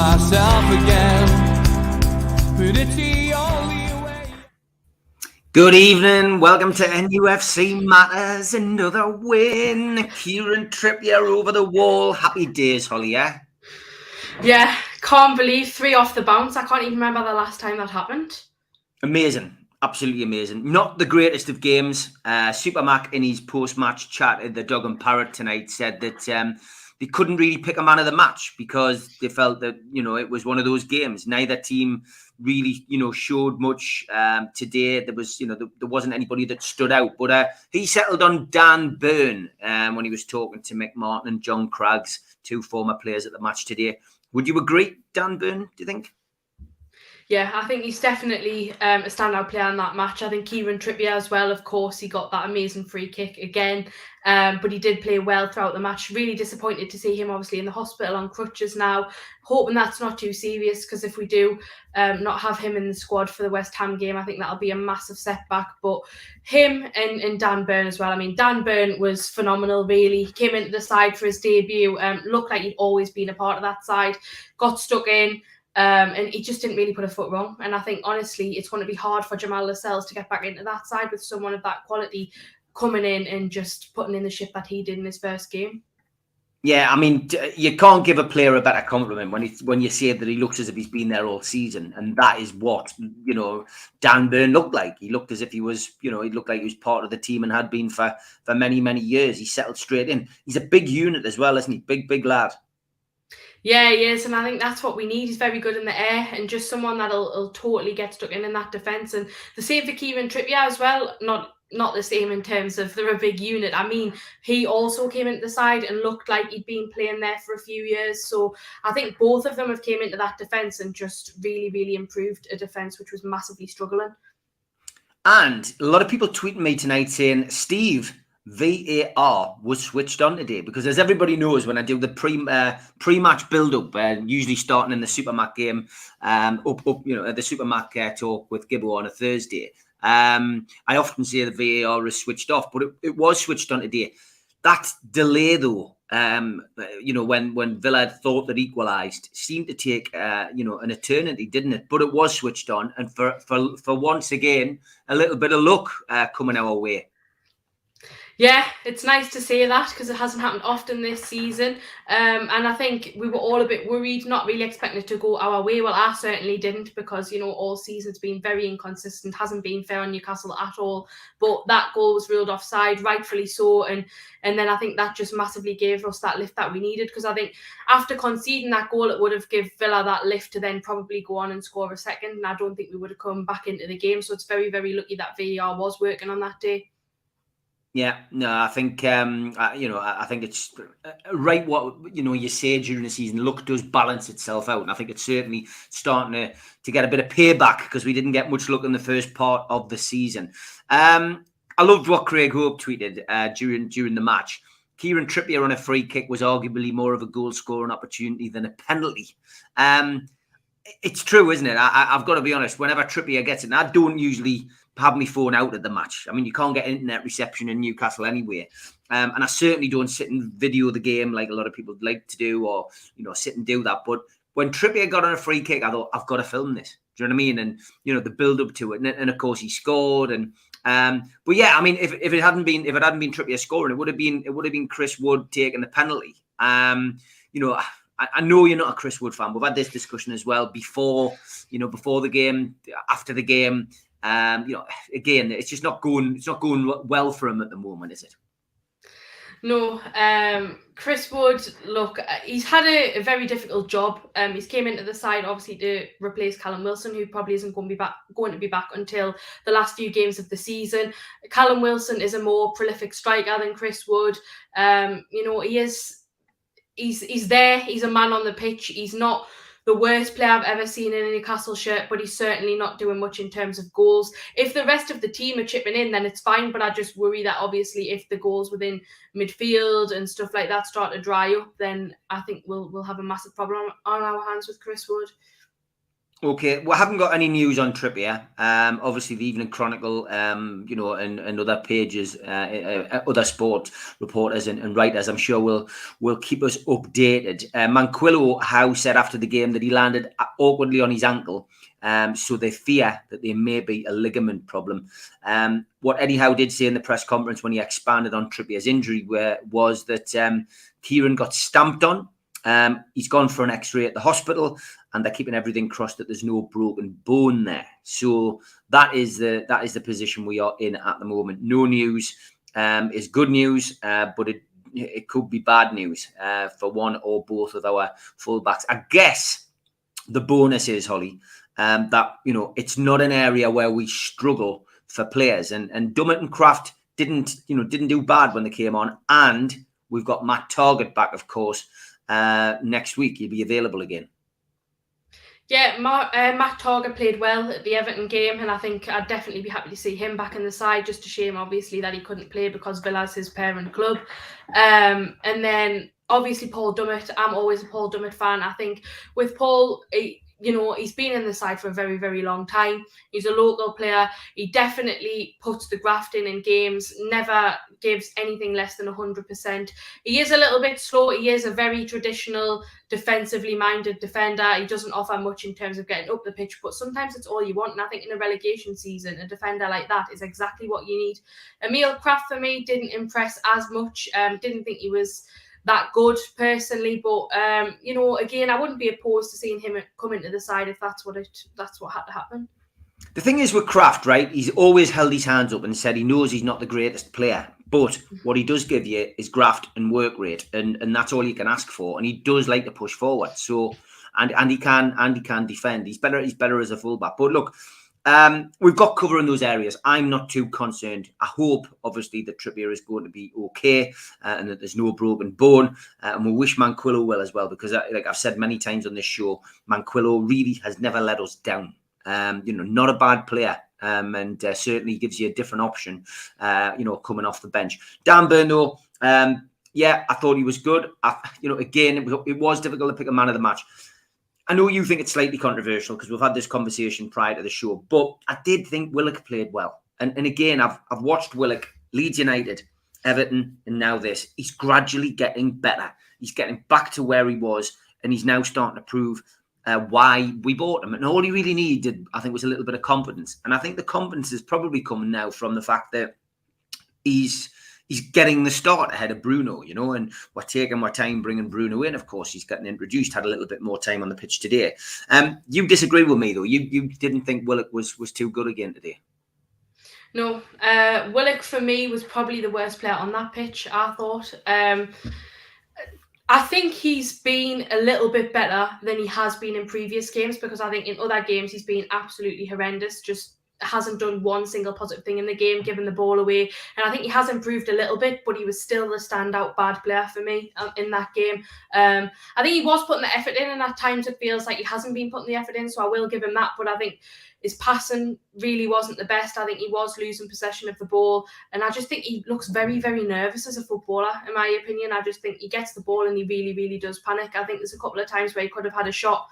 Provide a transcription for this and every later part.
myself again, but it's the only way. Good evening, welcome to NUFC Matters, another win. Kieran Trippier over the wall. Happy days, Holly, yeah? Yeah, can't believe 3 off the bounce. I can't even remember the last time that happened. Amazing, absolutely amazing. Not the greatest of games. Supermac in his post-match chat at the Dog and Parrot tonight said that they couldn't really pick a man of the match because they felt that, it was one of those games. Neither team really, showed much today. There was, there wasn't anybody that stood out. But he settled on Dan Burn when he was talking to Mick Martin and John Craggs, 2 former players at the match today. Would you agree, Dan Burn, do you think? Yeah, I think he's definitely a standout player in that match. I think Kieran Trippier as well, of course, he got that amazing free kick again. But he did play well throughout the match. Really disappointed to see him obviously in the hospital on crutches now. Hoping that's not too serious, because if we do not have him in the squad for the West Ham game, I think that'll be a massive setback. But him and Dan Burn as well. I mean, Dan Burn was phenomenal, really. He came into the side for his debut, looked like he'd always been a part of that side, got stuck in. And he just didn't really put a foot wrong. And I think, honestly, it's going to be hard for Jamal Lascelles to get back into that side with someone of that quality coming in and just putting in the ship that he did in his first game. Yeah, I mean, you can't give a player a better compliment when you say that he looks as if he's been there all season. And that is what, Dan Burn looked like. He looked as if he was, he looked like he was part of the team and had been for many, many years. He settled straight in. He's a big unit as well, isn't he? Big lad. Yeah, he is, and I think that's what we need. He's very good in the air and just someone that'll totally get stuck in that defence. And the same for Kieran Trippier as well. Not the same in terms of they're a big unit. I mean, he also came into the side and looked like he'd been playing there for a few years. So I think both of them have came into that defence and just really, really improved a defence which was massively struggling. And a lot of people tweeting me tonight saying, Steve, VAR was switched on today, because as everybody knows, when I do the pre-match build-up, usually starting in the Supermac game, the Supermac talk with Gibbo on a Thursday, I often say the VAR is switched off, but it was switched on today. That delay, though, when Villa thought that equalised, seemed to take an eternity, didn't it? But it was switched on, and for once again, a little bit of luck coming our way. Yeah, it's nice to say that, because it hasn't happened often this season. And I think we were all a bit worried, not really expecting it to go our way. Well, I certainly didn't, because, all season's been very inconsistent, hasn't been fair on Newcastle at all. But that goal was ruled offside, rightfully so. And then I think that just massively gave us that lift that we needed, because I think after conceding that goal, it would have given Villa that lift to then probably go on and score a second. And I don't think we would have come back into the game. So it's very, very lucky that VAR was working on that day. Yeah, no, I think I think it's right what you say during the season. Luck does balance itself out, and I think it's certainly starting to get a bit of payback, because we didn't get much luck in the first part of the season. I loved what Craig Hope tweeted during the match. Kieran Trippier on a free kick was arguably more of a goal scoring opportunity than a penalty. It's true, isn't it? I've got to be honest. Whenever Trippier gets it, and I don't usually have my phone out at the match. I mean, you can't get internet reception in Newcastle anyway. And I certainly don't sit and video the game like a lot of people like to do, or, sit and do that. But when Trippier got on a free kick, I thought, I've got to film this. Do you know what I mean? And, the build up to it. And of course he scored. And, but yeah, I mean, if it hadn't been Trippier scoring, it would have been Chris Wood taking the penalty. I know you're not a Chris Wood fan. We've had this discussion as well before the game, after the game. Again, it's just not going well for him at the moment, is it? No, Chris Wood, look, he's had a very difficult job. He's came into the side obviously to replace Callum Wilson, who probably isn't going to be back until the last few games of the season. Callum Wilson is a more prolific striker than Chris Wood. He's there. He's a man on the pitch. He's not the worst player I've ever seen in a Newcastle shirt, but he's certainly not doing much in terms of goals. If the rest of the team are chipping in, then it's fine, but I just worry that obviously if the goals within midfield and stuff like that start to dry up, then I think we'll have a massive problem on our hands with Chris Wood. Okay, we haven't got any news on Trippier. Obviously, the Evening Chronicle, and other pages, other sport reporters and writers, I'm sure will keep us updated. Manquillo Howe said after the game that he landed awkwardly on his ankle, so they fear that there may be a ligament problem. What Eddie Howe did say in the press conference when he expanded on Trippier's injury was that Kieran got stamped on. He's gone for an X-ray at the hospital, and they're keeping everything crossed that there's no broken bone there. So that is the position we are in at the moment. No news is good news, but it could be bad news for one or both of our fullbacks. I guess the bonus is, Holly, that it's not an area where we struggle for players, and Dummett and Kraft didn't do bad when they came on, and we've got Matt Targett back, of course. Next week he'll be available again. Yeah, Matt Targett played well at the Everton game, and I think I'd definitely be happy to see him back in the side. Just a shame, obviously, that he couldn't play because Villa's his parent club. And then, obviously, Paul Dummett. I'm always a Paul Dummett fan. I think with Paul, he's been in the side for a very, very long time. He's a local player. He definitely puts the graft in games, never gives anything less than 100%. He is a little bit slow. He is a very traditional, defensively minded defender. He doesn't offer much in terms of getting up the pitch, but sometimes it's all you want. And I think in a relegation season, a defender like that is exactly what you need. Emil Kraft, for me, didn't impress as much. Didn't think he was that good personally, but again, I wouldn't be opposed to seeing him come into the side if that's what had to happen. The thing is with Kraft, right? He's always held his hands up and said he knows he's not the greatest player, but what he does give you is graft and work rate, and that's all you can ask for. And he does like to push forward, so and he can defend. He's better as a fullback. But look, we've got cover in those areas. I'm not too concerned. I hope, obviously, that Trippier is going to be okay and that there's no broken bone. And we wish Manquillo well as well, because like I've said many times on this show, Manquillo really has never let us down. Not a bad player. And certainly gives you a different option, coming off the bench. Dan Burn, though, I thought he was good. Again, it was difficult to pick a man of the match. I know you think it's slightly controversial because we've had this conversation prior to the show, but I did think Willock played well. And again, I've watched Willock, Leeds United, Everton, and now this. He's gradually getting better. He's getting back to where he was, and he's now starting to prove why we bought him. And all he really needed, I think, was a little bit of confidence. And I think the confidence is probably coming now from the fact that he's getting the start ahead of Bruno, and we're taking our time bringing Bruno in. Of course, he's getting introduced, had a little bit more time on the pitch today. You disagree with me, though. You didn't think Willock was too good again today? No. Willock, for me, was probably the worst player on that pitch, I thought. I think he's been a little bit better than he has been in previous games, because I think in other games he's been absolutely horrendous, just hasn't done one single positive thing in the game, giving the ball away. And I think he has improved a little bit, but he was still the standout bad player for me in that game. I think he was putting the effort in, and at times it feels like he hasn't been putting the effort in, so I will give him that. But I think his passing really wasn't the best. I think he was losing possession of the ball, and I just think he looks very, very nervous as a footballer, in my opinion. I just think he gets the ball and he really, really does panic. I think there's a couple of times where he could have had a shot.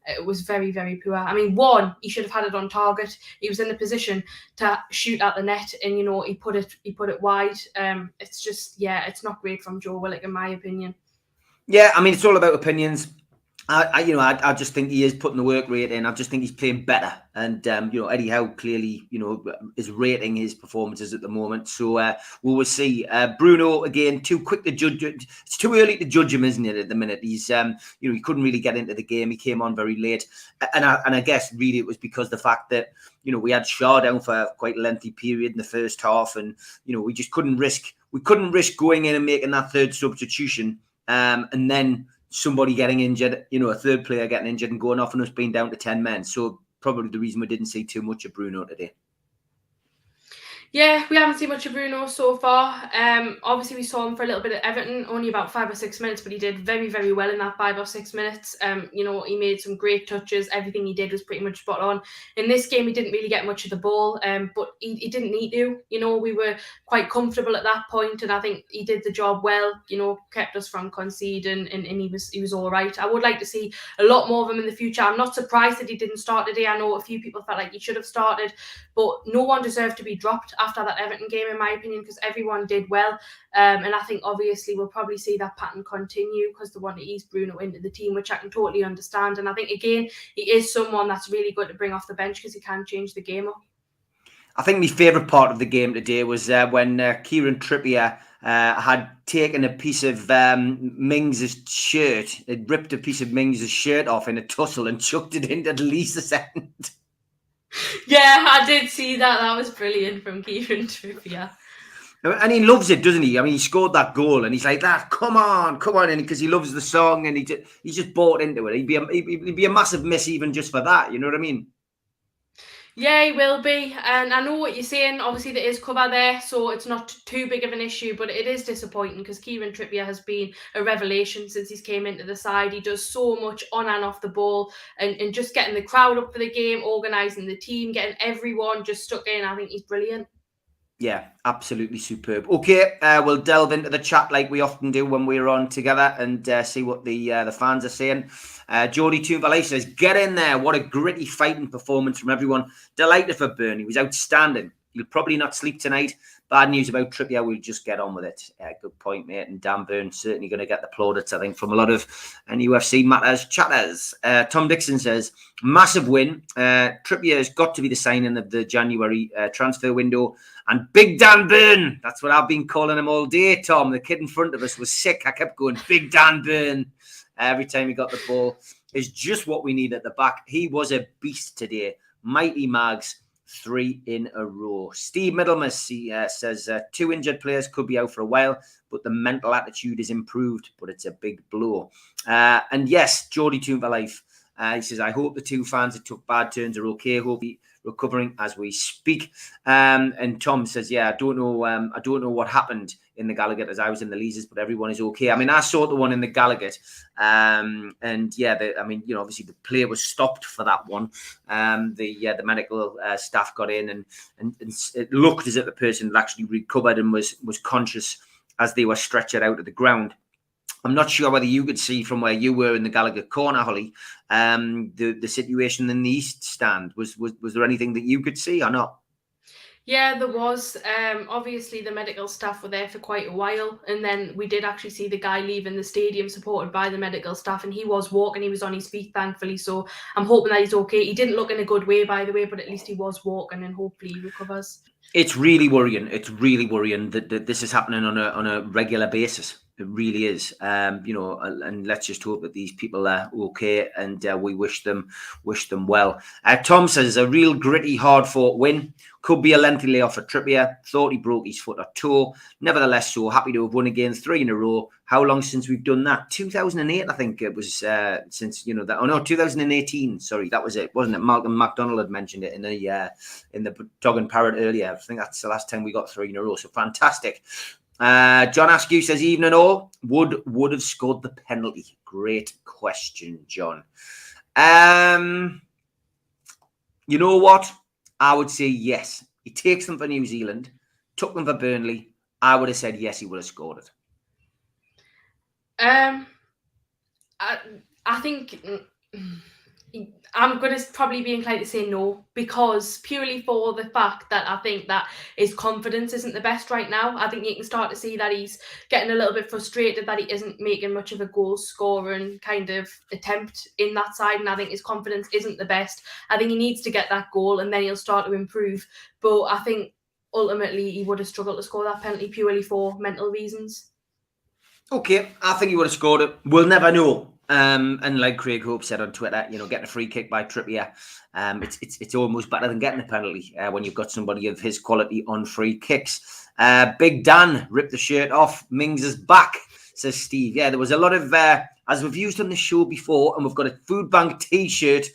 It was very, very poor. I mean, one, he should have had it on target. He was in the position to shoot at the net, and he put it wide. It's just, it's not great from Joe Willock, in my opinion. Yeah, I mean, it's all about opinions. I just think he is putting the work rate in. I just think he's playing better. And, Eddie Howe clearly, is rating his performances at the moment. So we will see. Bruno, again, too quick to judge. It's too early to judge him, isn't it, at the minute? He's, he couldn't really get into the game. He came on very late. And I guess really it was because the fact that, we had Shaw down for quite a lengthy period in the first half. And, we just couldn't risk going in and making that third substitution. And then somebody getting injured, a third player getting injured and going off and us being down to 10 men. So probably the reason we didn't see too much of Bruno today. Yeah, we haven't seen much of Bruno so far. Obviously, we saw him for a little bit at Everton, only about 5 or 6 minutes, but he did very, very well in that 5 or 6 minutes. He made some great touches. Everything he did was pretty much spot on. In this game, he ddidn't really get much of the ball, but he didn't need to. We were quite comfortable at that point, and I think he did the job well. Kept us from conceding, and he was all right. I would like to see a lot more of him in the future. I'm not surprised that he didn't start today. I know a few people felt like he should have started, but no one deserved to be dropped after that Everton game, in my opinion, because everyone did well. And I think obviously we'll probably see that pattern continue because they want to ease Bruno into the team, which I can totally understand. And I think, again, he is someone that's really good to bring off the bench because he can change the game up. I think my favourite part of the game today was when Kieran Trippier had taken a piece of Mings' shirt. He'd ripped a piece of Mings' shirt off in a tussle and chucked it into Lisa's end. Yeah, I did see that. That was brilliant from Kieran Trippier. And he loves it, doesn't he? I mean, he scored that goal and he's like, that, come on. And because he loves the song and he's just bought into it. He'd be a massive miss even just for that. You know what I mean? Yeah, he will be. And I know what you're saying. Obviously, there is cover there, so it's not too big of an issue, but it is disappointing because Kieran Trippier has been a revelation since he's came into the side. He does so much on and off the ball and just getting the crowd up for the game, organising the team, getting everyone just stuck in. I think he's brilliant. Yeah, absolutely superb. Okay, we'll delve into the chat like we often do when we're on together and see what the fans are saying. Jody Toonvalay says, get in there. What a gritty fighting performance from everyone. Delighted for Burnley. He was outstanding. You'll probably not sleep tonight. Bad news about Trippier. We'll just get on with it. Good point, mate. And Dan Burn certainly going to get the plaudits, I think, from a lot of NUFC matters chatters. Tom Dixon says, massive win. Trippier has got to be the signing of the January transfer window. And Big Dan Burn, that's what I've been calling him all day, Tom. The kid in front of us was sick. I kept going, Big Dan Burn. Every time he got the ball is just what we need at the back. He was a beast today. Mighty Mags, 3 in a row. Steve Middlemas says 2 injured players could be out for a while, but the mental attitude is improved, but it's a big blow. And yes, Geordie Toon for life. He says, I hope the 2 fans that took bad turns are okay. Hope he recovering as we speak. And Tom says, yeah, I don't know what happened in the Gallagher as I was in the Leazes, but everyone is okay. I mean, I saw the one in the Gallagher, and yeah, obviously the play was stopped for that one. The medical staff got in, and it looked as if the person had actually recovered and was conscious as they were stretchered out of the ground. I'm not sure whether you could see from where you were in the Gallagher corner, Holly, the situation in the East stand. Was there anything that you could see or not? Yeah, there was. Obviously, the medical staff were there for quite a while. And then we did actually see the guy leaving the stadium supported by the medical staff. And he was walking. He was on his feet, thankfully. So I'm hoping that he's okay. He didn't look in a good way, by the way, but at least he was walking and hopefully he recovers. It's really worrying. It's really worrying that this is happening on a regular basis. It really is. And let's just hope that these people are okay, and we wish them well. Tom says a real gritty, hard-fought win. Could be a lengthy layoff for Trippier. Thought he broke his foot or toe. Nevertheless, so happy to have won again, 3 in a row. How long since we've done that? 2008, I think it was. Since 2018. Sorry, that was it, wasn't it? Malcolm McDonald had mentioned it in the Dog and Parrot earlier. I think that's the last time we got 3 in a row. So fantastic. John Askew says, evening all. Would have scored the penalty. Great question, John. You know what? I would say yes. He takes them for New Zealand, took them for Burnley. I would have said yes, he would have scored it. I think I'm going to probably be inclined to say no, because purely for the fact that I think that his confidence isn't the best right now. I think you can start to see that he's getting a little bit frustrated that he isn't making much of a goal scoring kind of attempt in that side. And I think his confidence isn't the best. I think he needs to get that goal and then he'll start to improve. But I think ultimately he would have struggled to score that penalty purely for mental reasons. Okay, I think he would have scored it. We'll never know. And like Craig Hope said on Twitter, getting a free kick by Trippier, it's almost better than getting a penalty when you've got somebody of his quality on free kicks. Big Dan ripped the shirt off. Mings is back, says Steve. Yeah, there was a lot of, as we've used on the show before, and we've got a food bank T-shirt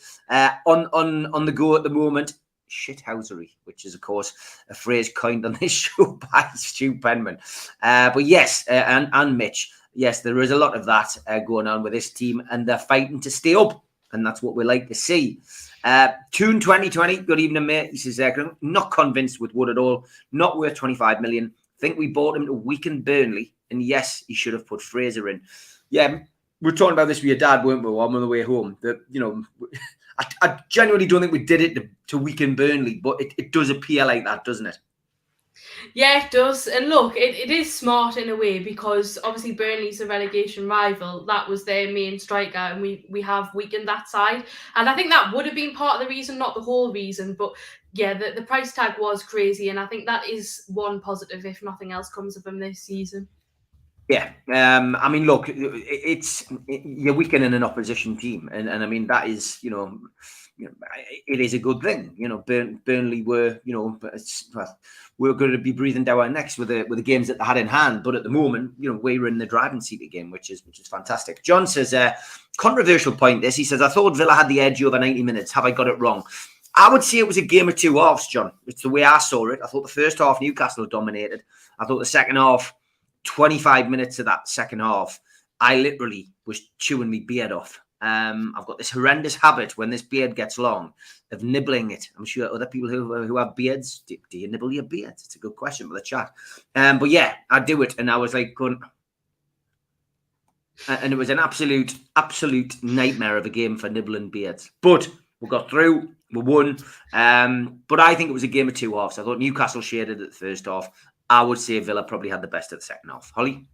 on the go at the moment. shithousery, which is, of course, a phrase coined on this show by Stu Penman. But yes, and Mitch, yes, there is a lot of that going on with this team, and they're fighting to stay up, and that's what we like to see. Toon 2020, good evening, mate. He says, not convinced with Wood at all. Not worth 25 million. Think we bought him to weaken Burnley, and yes, he should have put Fraser in. Yeah, we were talking about this with your dad, weren't we, on the way home? That, you know, I genuinely don't think we did it to weaken Burnley, but it does appear like that, doesn't it? Yeah, it does. And look, it is smart in a way, because obviously Burnley's a relegation rival. That was their main striker, and we have weakened that side. And I think that would have been part of the reason, not the whole reason. But yeah, the price tag was crazy, and I think that is one positive, if nothing else comes of him this season. Yeah, I mean, look, you're weakening an opposition team, and I mean that is, you know, it is a good thing. You know, Burnley were, you know, we're going to be breathing down our necks with the games that they had in hand, but at the moment, you know, we're in the driving seat again, which is fantastic. John says, controversial point. This, he says, I thought Villa had the edge over 90 minutes. Have I got it wrong? I would say it was a game of two halves, John. It's the way I saw it. I thought the first half Newcastle dominated. I thought the second half, 25 minutes of that second half, I literally was chewing my beard off. I've got this horrendous habit when this beard gets long of nibbling it. I'm sure other people who have beards, do you nibble your beard? It's a good question for the chat. But yeah, I do it, and I was like going, and it was an absolute nightmare of a game for nibbling beards. But we got through, we won. But I think it was a game of two halves. I thought Newcastle shaded at the first half. I would say Villa probably had the best at the second half. Holly?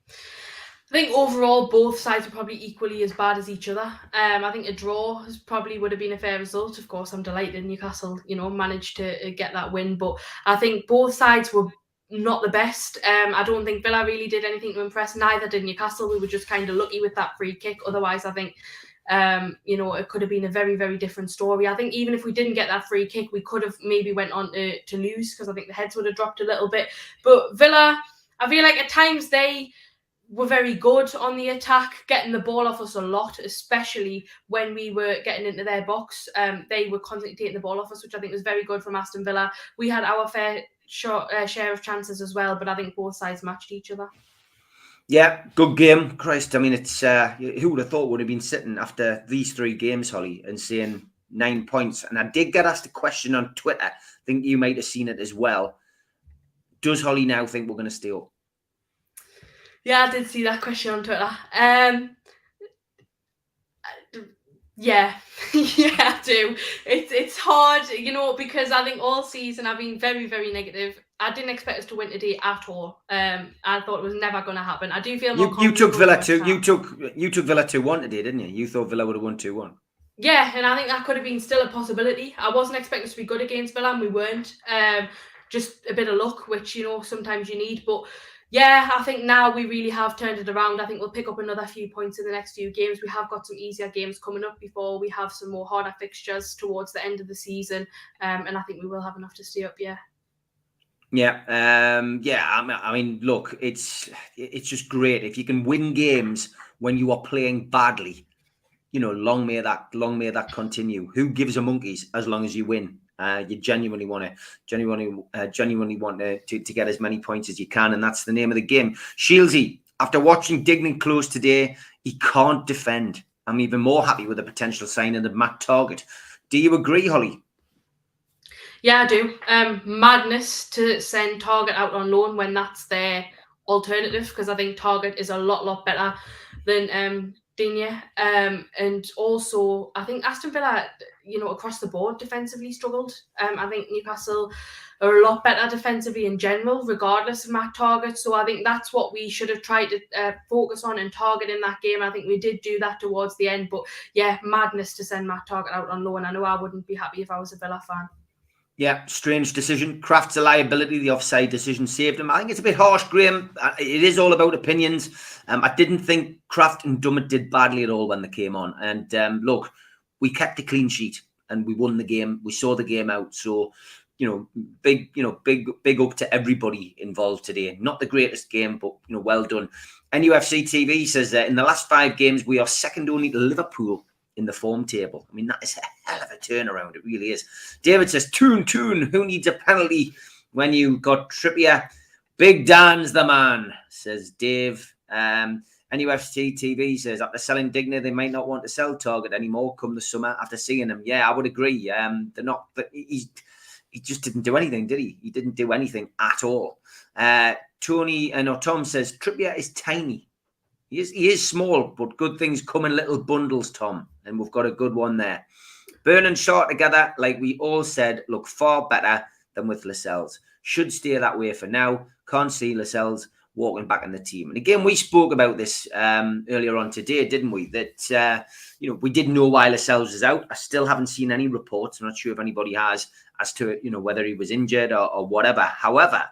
I think overall both sides were probably equally as bad as each other. I think a draw probably would have been a fair result. Of course, I'm delighted Newcastle, you know, managed to get that win. But I think both sides were not the best. I don't think Villa really did anything to impress. Neither did Newcastle. We were just kind of lucky with that free kick. Otherwise, I think, you know, it could have been a very, very different story. I think even if we didn't get that free kick, we could have maybe went on to lose, because I think the heads would have dropped a little bit. But Villa, I feel like at times they were very good on the attack, getting the ball off us a lot, especially when we were getting into their box. They were constantly taking the ball off us, which I think was very good from Aston Villa. We had our fair share of chances as well, but I think both sides matched each other. Yeah, good game. Christ, I mean, it's who would have thought would have been sitting after these 3 games, Holly, and saying 9 points. And I did get asked a question on Twitter. I think you might have seen it as well. Does Holly now think we're going to stay up? Yeah, I did see that question on Twitter. Yeah, yeah, I do. It's hard, you know, because I think all season I've been very, very negative. I didn't expect us to win today at all. I thought it was never going to happen. I do feel more you took Villa 2. You took Villa 2-1 today, didn't you? You thought Villa would have won 2-1. Yeah, and I think that could have been still a possibility. I wasn't expecting us to be good against Villa, and we weren't. Just a bit of luck, which, you know, sometimes you need. But yeah, I think now we really have turned it around. I think we'll pick up another few points in the next few games. We have got some easier games coming up before we have some more harder fixtures towards the end of the season. And I think we will have enough to stay up, yeah. Yeah, I mean, look, it's just great if you can win games when you are playing badly. You know, long may that continue. Who gives a monkeys as long as you win? You genuinely want to get as many points as you can, and that's the name of the game. Shieldsy, after watching Dignan close today, he can't defend. I'm even more happy with the potential signing of Matt Targett. Do you agree, Holly? Yeah, I do. Madness to send Targett out on loan when that's their alternative, because I think Targett is a lot better than Digne. And also, I think Aston Villa, you know, across the board defensively struggled. I think Newcastle are a lot better defensively in general, regardless of Matt Targett. So I think that's what we should have tried to focus on and target in that game. I think we did do that towards the end. But yeah, madness to send Matt Targett out on loan. I know I wouldn't be happy if I was a Villa fan. Yeah, strange decision. Kraft's a liability. The offside decision saved him. I think it's a bit harsh, Graham. It is all about opinions. I didn't think Kraft and Dummett did badly at all when they came on. And look, we kept a clean sheet and we won the game. We saw the game out. So, big up to everybody involved today. Not the greatest game, but well done. NUFC TV says that in the last 5 games we are second only to Liverpool in the form table. I mean, that is a hell of a turnaround. It really is. David says, Toon, who needs a penalty when you got Trippier? Big Dan's the man, says Dave. NUFC TV says, after selling Digna, they might not want to sell Target anymore come the summer after seeing him. Yeah, I would agree. They're not, but he just didn't do anything, did he? He didn't do anything at all. Tom says, Trippier is tiny. He is small, but good things come in little bundles, Tom. And we've got a good one there. Burn and Shaw together, like we all said, look far better than with Lascelles. Should stay that way for now. Can't see Lascelles walking back in the team. And again, we spoke about this earlier on today, didn't we? That, we didn't know why Lascelles was out. I still haven't seen any reports. I'm not sure if anybody has as to, whether he was injured or whatever. However,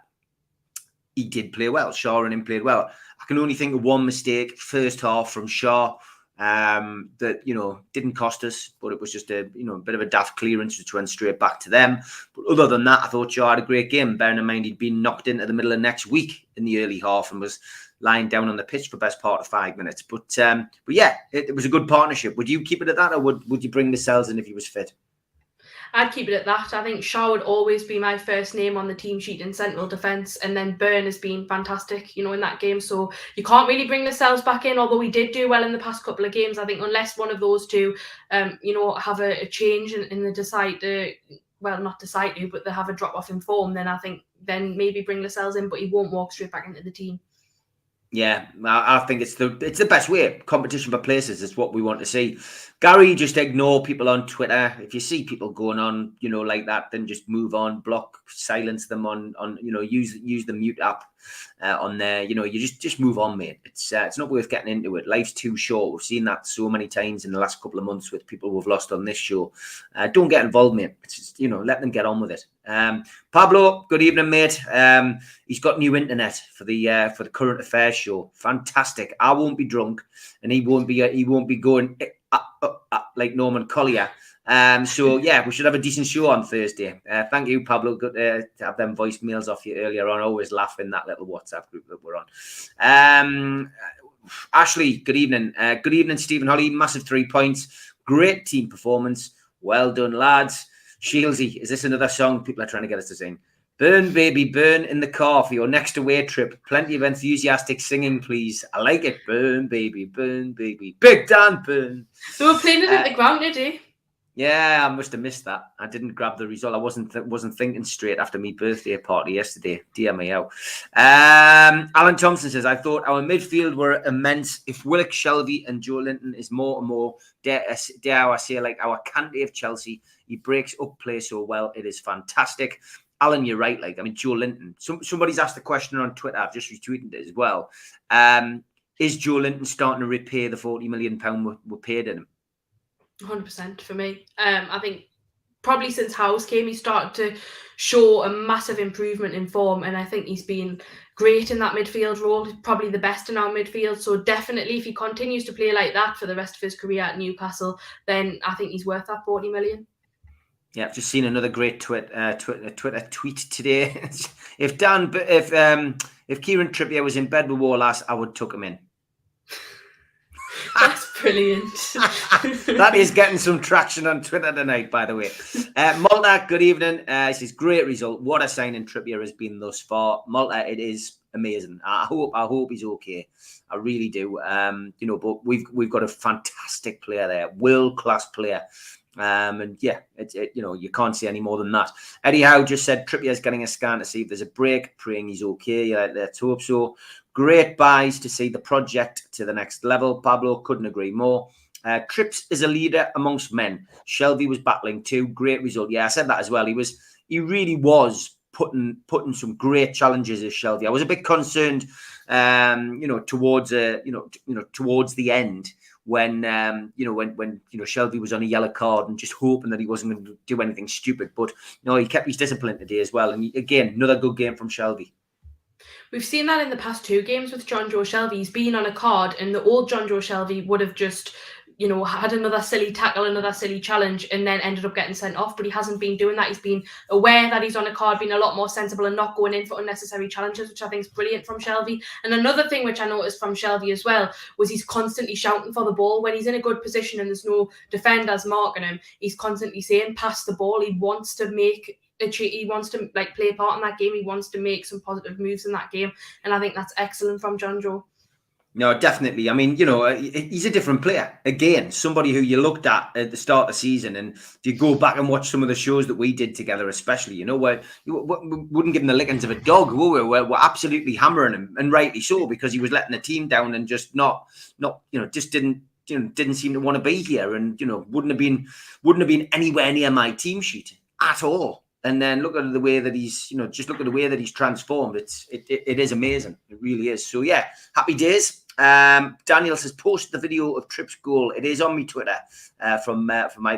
he did play well. Shaw and him played well. I can only think of one mistake first half from Shaw that, didn't cost us, but it was just a bit of a daft clearance which went straight back to them. But other than that, I thought Shaw had a great game, bearing in mind he'd been knocked into the middle of next week in the early half and was lying down on the pitch for the best part of 5 minutes. But yeah, it was a good partnership. Would you keep it at that, or would you bring Lascelles in if he was fit? I'd keep it at that. I think Shaw would always be my first name on the team sheet in central defence, and then Byrne has been fantastic, in that game. So you can't really bring Lascelles back in, although we did do well in the past couple of games. I think unless one of those two, have a change and they decide to, well, not decide to, but they have a drop off in form, then I think then maybe bring Lascelles in, but he won't walk straight back into the team. Yeah, I think it's the best way. Competition for places is what we want to see. Gary, just ignore people on Twitter. If you see people going on, like that, then just move on, block, silence them on use the mute app on there. You just move on, mate. It's not worth getting into it. Life's too short. We've seen that so many times in the last couple of months with people we've lost on this show. Don't get involved, mate. It's just, let them get on with it. Pablo, good evening, mate. He's got new internet for the current affairs show. Fantastic. I won't be drunk, and he won't be going like Norman Collier. So yeah, we should have a decent show on Thursday. Thank you, Pablo. Good to have them voicemails off you earlier on. Always laugh in that little WhatsApp group that we're on. Ashley, good evening. Good evening, Stephen Holly. Massive 3 points. Great team performance. Well done, lads. Shieldsy, is this another song people are trying to get us to sing? Burn, baby, burn in the car for your next away trip. Plenty of enthusiastic singing, please. I like it. Burn, baby, burn, baby. Big Dan, burn. They were playing it at the ground, did you? Yeah, I must have missed that. I didn't grab the result. I wasn't thinking straight after my birthday party yesterday. Dear me, how. Alan Thompson says, I thought our midfield were immense. If Willock, Shelvey and Joe Linton is more and more, dare I say, like our Kante of Chelsea, he breaks up play so well. It is fantastic. Alan, you're right. Joe Linton. Somebody's asked the question on Twitter. I've just retweeted it as well. Is Joe Linton starting to repay the £40 million we paid in him? 100% for me. I think probably since House came, he started to show a massive improvement in form, and I think he's been great in that midfield role, probably the best in our midfield. So definitely, if he continues to play like that for the rest of his career at Newcastle, then I think he's worth that 40 million. Yeah, I've just seen another great Twitter tweet today. if Kieran Trippier was in bed with Wallace, I would tuck him in. That's brilliant. That is getting some traction on Twitter tonight, by the way. Malta, good evening. This is great result. What a signing Trippier has been thus far. Malta, it is amazing. I hope he's okay. I really do. But we've got a fantastic player there, world-class player. And yeah, you can't say any more than that. Eddie Howe just said Trippier's getting a scan to see if there's a break, praying he's okay. Yeah, let's hope so. Great buys to see the project to the next level. Pablo, couldn't agree more. Trips is a leader amongst men. Shelvey was battling too. Great result. Yeah, I said that as well. He really was putting some great challenges as Shelvey. I was a bit concerned, towards the end when Shelvey was on a yellow card and just hoping that he wasn't going to do anything stupid. But no, he kept his discipline today as well. And again, another good game from Shelvey. We've seen that in the past 2 games with John Joe Shelvey. He's been on a card, and the old John Joe Shelvey would have just, had another silly tackle, another silly challenge, and then ended up getting sent off. But he hasn't been doing that. He's been aware that he's on a card, being a lot more sensible and not going in for unnecessary challenges, which I think is brilliant from Shelvey. And another thing which I noticed from Shelvey as well was he's constantly shouting for the ball. When he's in a good position and there's no defenders marking him, he's constantly saying, pass the ball. He wants to he wants to play a part in that game. He wants to make some positive moves in that game. And I think that's excellent from John Joe. No, definitely. I mean, he's a different player. Again, somebody who you looked at the start of the season, and if you go back and watch some of the shows that we did together, especially, where we wouldn't give him the lickings of a dog. We're absolutely hammering him, and rightly so, because he was letting the team down and just just didn't seem to want to be here, and wouldn't have been anywhere near my team sheet at all. And then look at the way that he's, just look at the way that he's transformed. It is amazing. It really is. So yeah, happy days. Daniel says, post the video of Tripp's goal. It is on me Twitter from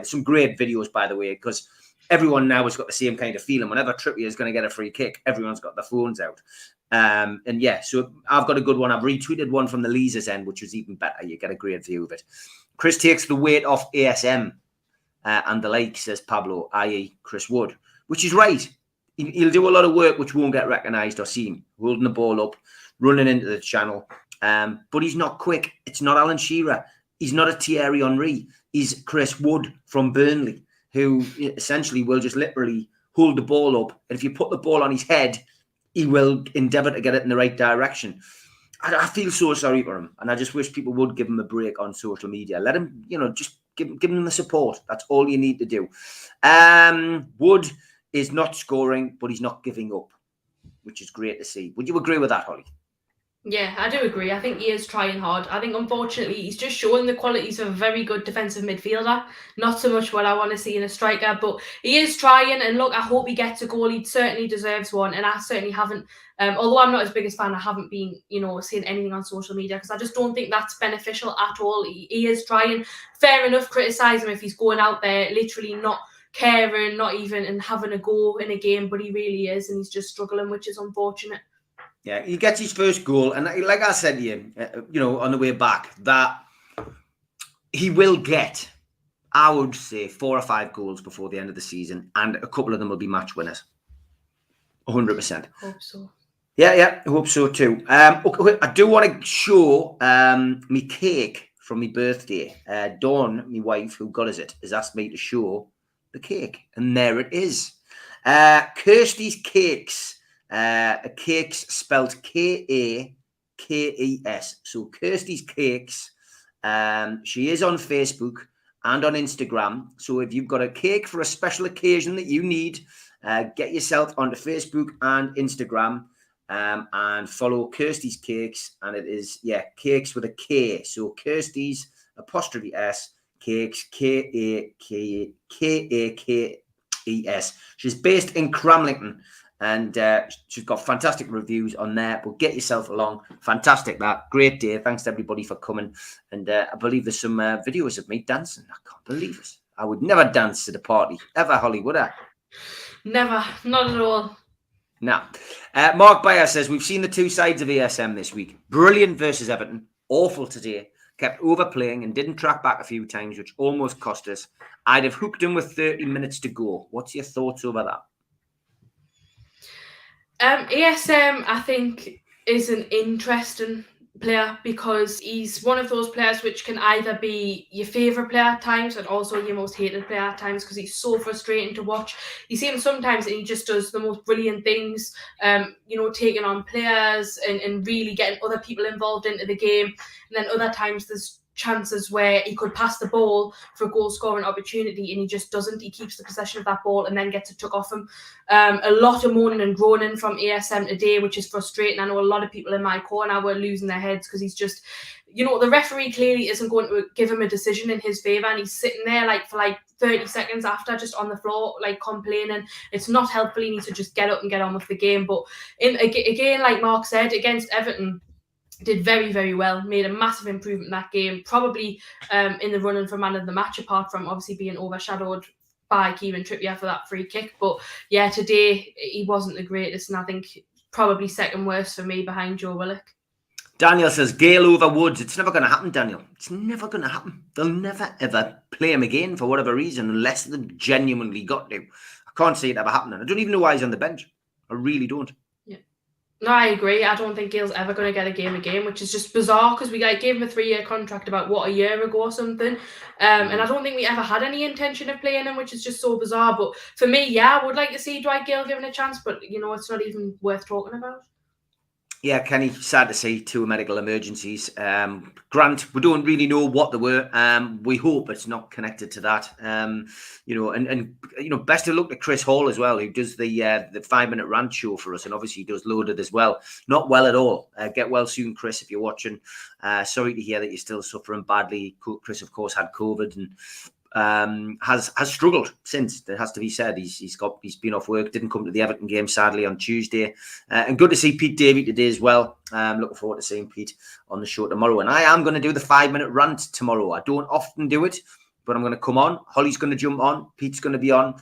some great videos, by the way, because everyone now has got the same kind of feeling. Whenever Trippier is going to get a free kick, everyone's got their phones out. And yeah, so I've got a good one. I've retweeted one from the Leazer's end, which was even better. You get a great view of it. Chris takes the weight off ASM and the like, says Pablo, i.e. Chris Wood, which is right. He'll do a lot of work which won't get recognised or seen, holding the ball up, running into the channel. But he's not quick. It's not Alan Shearer. He's not a Thierry Henry. He's Chris Wood from Burnley, who essentially will just literally hold the ball up. And if you put the ball on his head, he will endeavour to get it in the right direction. I feel so sorry for him. And I just wish people would give him a break on social media. Let him, just give him the support. That's all you need to do. Wood is not scoring, but he's not giving up, which is great to see. Would you agree with that, Holly? Yeah, I do agree. I think he is trying hard. I think, unfortunately, he's just showing the qualities of a very good defensive midfielder. Not so much what I want to see in a striker, but he is trying. And look, I hope he gets a goal. He certainly deserves one. And I certainly haven't, although I'm not his biggest fan, I haven't been, seeing anything on social media because I just don't think that's beneficial at all. He is trying. Fair enough, criticise him if he's going out there literally not caring, not even and having a go in a game, but he really is. And he's just struggling, which is unfortunate. Yeah, he gets his first goal, and like I said to you, on the way back, that he will get, I would say, 4 or 5 goals before the end of the season, and a couple of them will be match winners. 100%. Hope so. Yeah, I hope so too. Okay, I do want to show me cake from my birthday. Dawn, my wife, who got us it, has asked me to show the cake, and there it is. Kirsty's Cakes. Cakes spelled Kakes. So Kirsty's Cakes. She is on Facebook and on Instagram. So if you've got a cake for a special occasion that you need, get yourself onto Facebook and Instagram and follow Kirsty's Cakes. And it is, cakes with a K. So Kirsty's '*S Cakes, Kakes. She's based in Cramlington. And she's got fantastic reviews on there. But get yourself along. Fantastic, that. Great day. Thanks to everybody for coming. And I believe there's some videos of me dancing. I can't believe it. I would never dance at a party. Ever, Holly, would I? Never. Not at all. No. Mark Bayer says, we've seen the two sides of ASM this week. Brilliant versus Everton. Awful today. Kept overplaying and didn't track back a few times, which almost cost us. I'd have hooked him with 30 minutes to go. What's your thoughts over that? ASM, I think, is an interesting player because he's one of those players which can either be your favourite player at times and also your most hated player at times because he's so frustrating to watch. You see him sometimes and he just does the most brilliant things, taking on players and really getting other people involved into the game. And then other times there's chances where he could pass the ball for a goal scoring opportunity and he just doesn't. He keeps the possession of that ball and then gets it took off him. A lot of moaning and groaning from ASM today, which is frustrating. I know a lot of people in my corner were losing their heads because he's just, the referee clearly isn't going to give him a decision in his favour and he's sitting there for 30 seconds after just on the floor complaining. It's not helpful. He needs to just get up and get on with the game. But again, like Mark said, against Everton, did very, very well, made a massive improvement in that game, probably in the running for man of the match, apart from obviously being overshadowed by Kieran Trippier for that free kick. But yeah, today he wasn't the greatest, and I think probably second worst for me behind Joe Willock. Daniel says, Gale over Woods. It's never going to happen, Daniel. It's never going to happen. They'll never, ever play him again for whatever reason, unless they've genuinely got to. I can't see it ever happening. I don't even know why he's on the bench. I really don't. Yeah. No, I agree. I don't think Gale's ever going to get a game again, which is just bizarre because we gave him a 3-year contract about, a year ago or something. And I don't think we ever had any intention of playing him, which is just so bizarre. But for me, yeah, I would like to see Dwight Gale given a chance, but, it's not even worth talking about. Yeah, Kenny, sad to see 2 medical emergencies. Grant, we don't really know what they were. We hope it's not connected to that. And best of luck to Chris Hall as well, who does the 5-minute rant show for us, and obviously does Loaded as well. Not well at all. Get well soon, Chris, if you're watching. Sorry to hear that you're still suffering badly. Chris, of course, had COVID and has struggled since. It has to be said. He's been off work, didn't come to the Everton game sadly on Tuesday, and good to see Pete Davey today as well. Looking forward to seeing Pete on the show tomorrow, and I am going to do the 5-minute rant tomorrow. I don't often do it, but I'm going to come on. Holly's going to jump on, Pete's going to be on,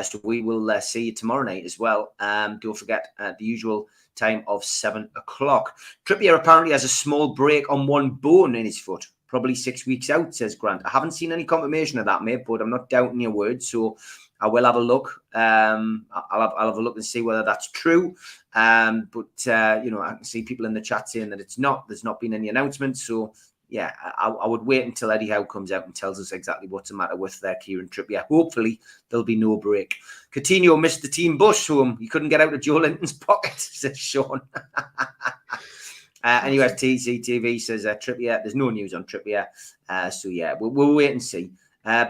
so we will see you tomorrow night as well. Don't forget the usual time of 7 o'clock. Trippier apparently has a small break on one bone in his foot. Probably 6 weeks out, says Grant. I haven't seen any confirmation of that, mate, but I'm not doubting your words, so I will have a look. I'll have a look and see whether that's true. I can see people in the chat saying that it's not. There's not been any announcements, so yeah, I would wait until Eddie Howe comes out and tells us exactly what's the matter with Kieran Trippier. Hopefully, there'll be no break. Coutinho missed the team bus home. He couldn't get out of Joe Linton's pocket, says Sean. Anyway, TCTV says Trippier. There's no news on Trippier. So yeah, we'll wait and see.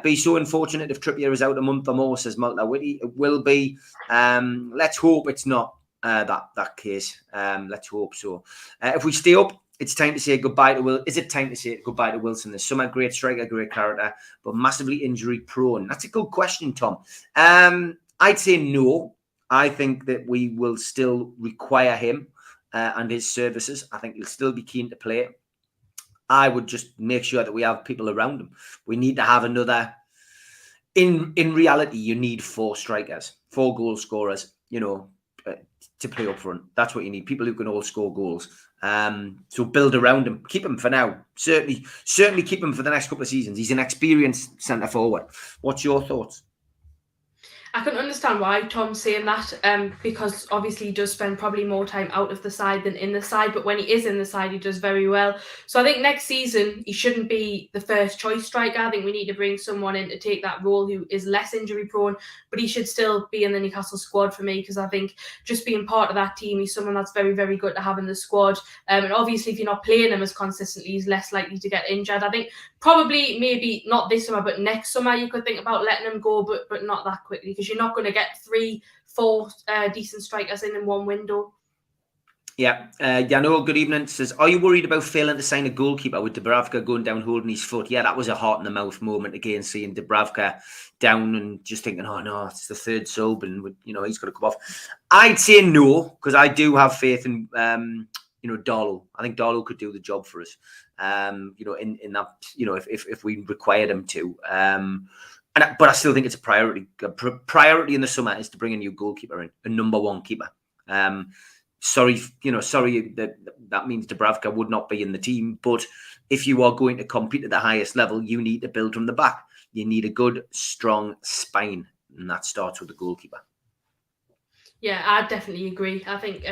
Be so unfortunate if Trippier is out a month or more, says Malta Witty. It will be. Let's hope it's not that case. Let's hope so. If we stay up, it's time to say goodbye to Will. Is it time to say goodbye to Wilson this summer? Great striker, great character, but massively injury prone. That's a good question, Tom. I'd say no. I think that we will still require him and his services. I think he'll still be keen to play. I would just make sure that we have people around him. We need to have another. In reality, you need 4 strikers, 4 goal scorers, to play up front. That's what you need. People who can all score goals. So build around him. Keep him for now. Certainly keep him for the next couple of seasons. He's an experienced centre forward. What's your thoughts? I can understand why Tom's saying that, because obviously he does spend probably more time out of the side than in the side, but when he is in the side, he does very well. So I think next season, he shouldn't be the first choice striker. I think we need to bring someone in to take that role who is less injury prone, but he should still be in the Newcastle squad for me, because I think just being part of that team, he's someone that's very, very good to have in the squad. And obviously, if you're not playing him as consistently, he's less likely to get injured. I think probably maybe not this summer, but next summer, you could think about letting him go, but not that quickly, because you're not going to get 3-4 decent strikers in one window. Yeah. Yano, good evening. Says, are you worried about failing to sign a goalkeeper with Dubravka going down holding his foot? Yeah, that was a heart in the mouth moment again, seeing Dubravka down and just thinking, oh no, it's the third sub and he's got to come off. I'd say no, because I do have faith in Darlow. I think Darlow could do the job for us. In that, if we required him to. But I still think it's a priority. Priority in the summer is to bring a new goalkeeper in, a number 1 keeper. Sorry that means Dubravka would not be in the team. But if you are going to compete at the highest level, you need to build from the back. You need a good, strong spine, and that starts with the goalkeeper. Yeah, I definitely agree. I think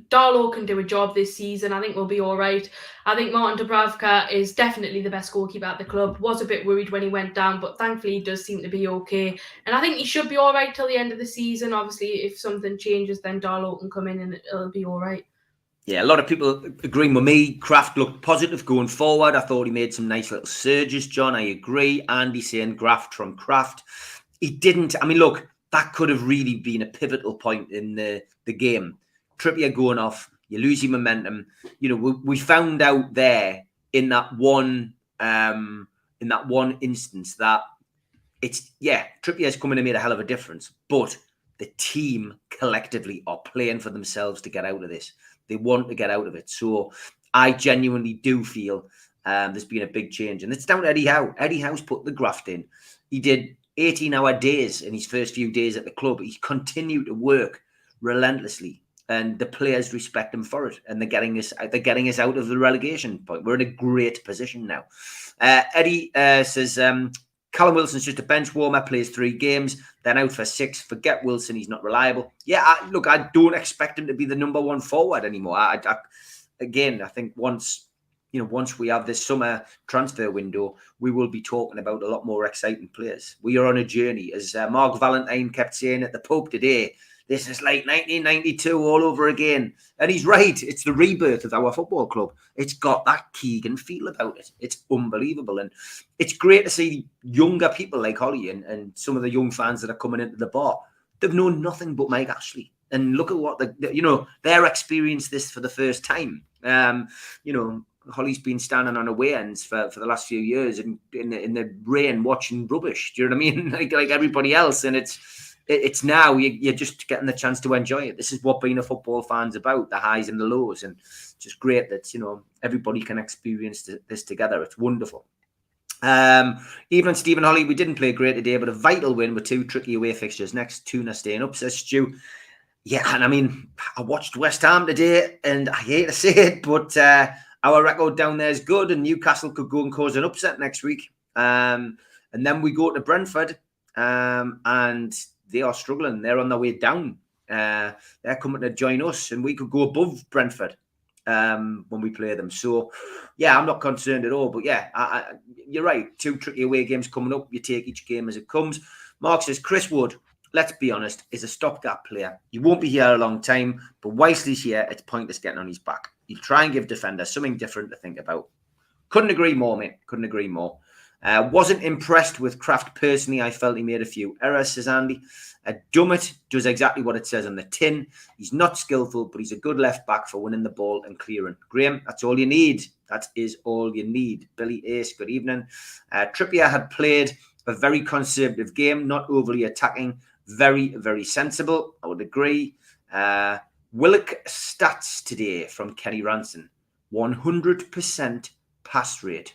Darlow can do a job this season. I think we'll be all right. I think Martin Dubravka is definitely the best goalkeeper at the club. Was a bit worried when he went down, but thankfully he does seem to be okay. And I think he should be all right till the end of the season. Obviously, if something changes, then Darlow can come in and it'll be all right. Yeah, a lot of people agreeing with me. Kraft looked positive going forward. I thought he made some nice little surges, John. I agree. Andy saying graft from Kraft. He didn't. I mean, look, that could have really been a pivotal point in the game. Trippier going off, you lose your momentum. We found out there in that one instance that Trippier's coming and made a hell of a difference. But the team collectively are playing for themselves to get out of this. They want to get out of it. So I genuinely do feel there's been a big change, and it's down to Eddie Howe. Eddie Howe's put the graft in. He did 18-hour days in his first few days at the club. He continued to work relentlessly. and the players respect him for it, and they're getting us out of the relegation point. We're in a great position now. Eddie says Callum Wilson's just a bench warmer, plays 3 games, then out for 6. Forget Wilson, he's not reliable. Yeah, I don't expect him to be the number 1 forward anymore. I think once we have this summer transfer window, we will be talking about a lot more exciting players. We are on a journey, as Mark Valentine kept saying at the pub today. This is like 1992 all over again. And he's right. It's the rebirth of our football club. It's got that Keegan feel about it. It's unbelievable. And it's great to see younger people like Holly and some of the young fans that are coming into the bar. They've known nothing but Mike Ashley. And look at what they're experienced this for the first time. Holly's been standing on away ends for the last few years in the rain watching rubbish. Do you know what I mean? like everybody else. And it's now you're just getting the chance to enjoy it. This is what being a football fan's about, the highs and the lows. And it's just great that, everybody can experience this together. It's wonderful. Evening, Stephen Holly. We didn't play great today, but a vital win with 2 tricky away fixtures. Next, Tuna staying up, says Stu. Yeah, and I watched West Ham today, and I hate to say it, but our record down there is good, and Newcastle could go and cause an upset next week. And then we go to Brentford, and they are struggling. They're on their way down. They're coming to join us, and we could go above Brentford when we play them. So, yeah, I'm not concerned at all. But, yeah, you're right. 2 tricky away games coming up. You take each game as it comes. Mark says, Chris Wood, let's be honest, is a stopgap player. He won't be here a long time, but whilst he's here, it's pointless getting on his back. He'll try and give defenders something different to think about. Couldn't agree more, mate. Couldn't agree more. Wasn't impressed with Kraft personally. I felt he made a few errors, says Andy. Dummett does exactly what it says on the tin. He's not skillful, but he's a good left back for winning the ball and clearing. Graham, that's all you need. That is all you need. Billy Ace, good evening. Trippier had played a very conservative game, not overly attacking. Very, very sensible. I would agree. Willock stats today from Kenny Ranson. 100% pass rate.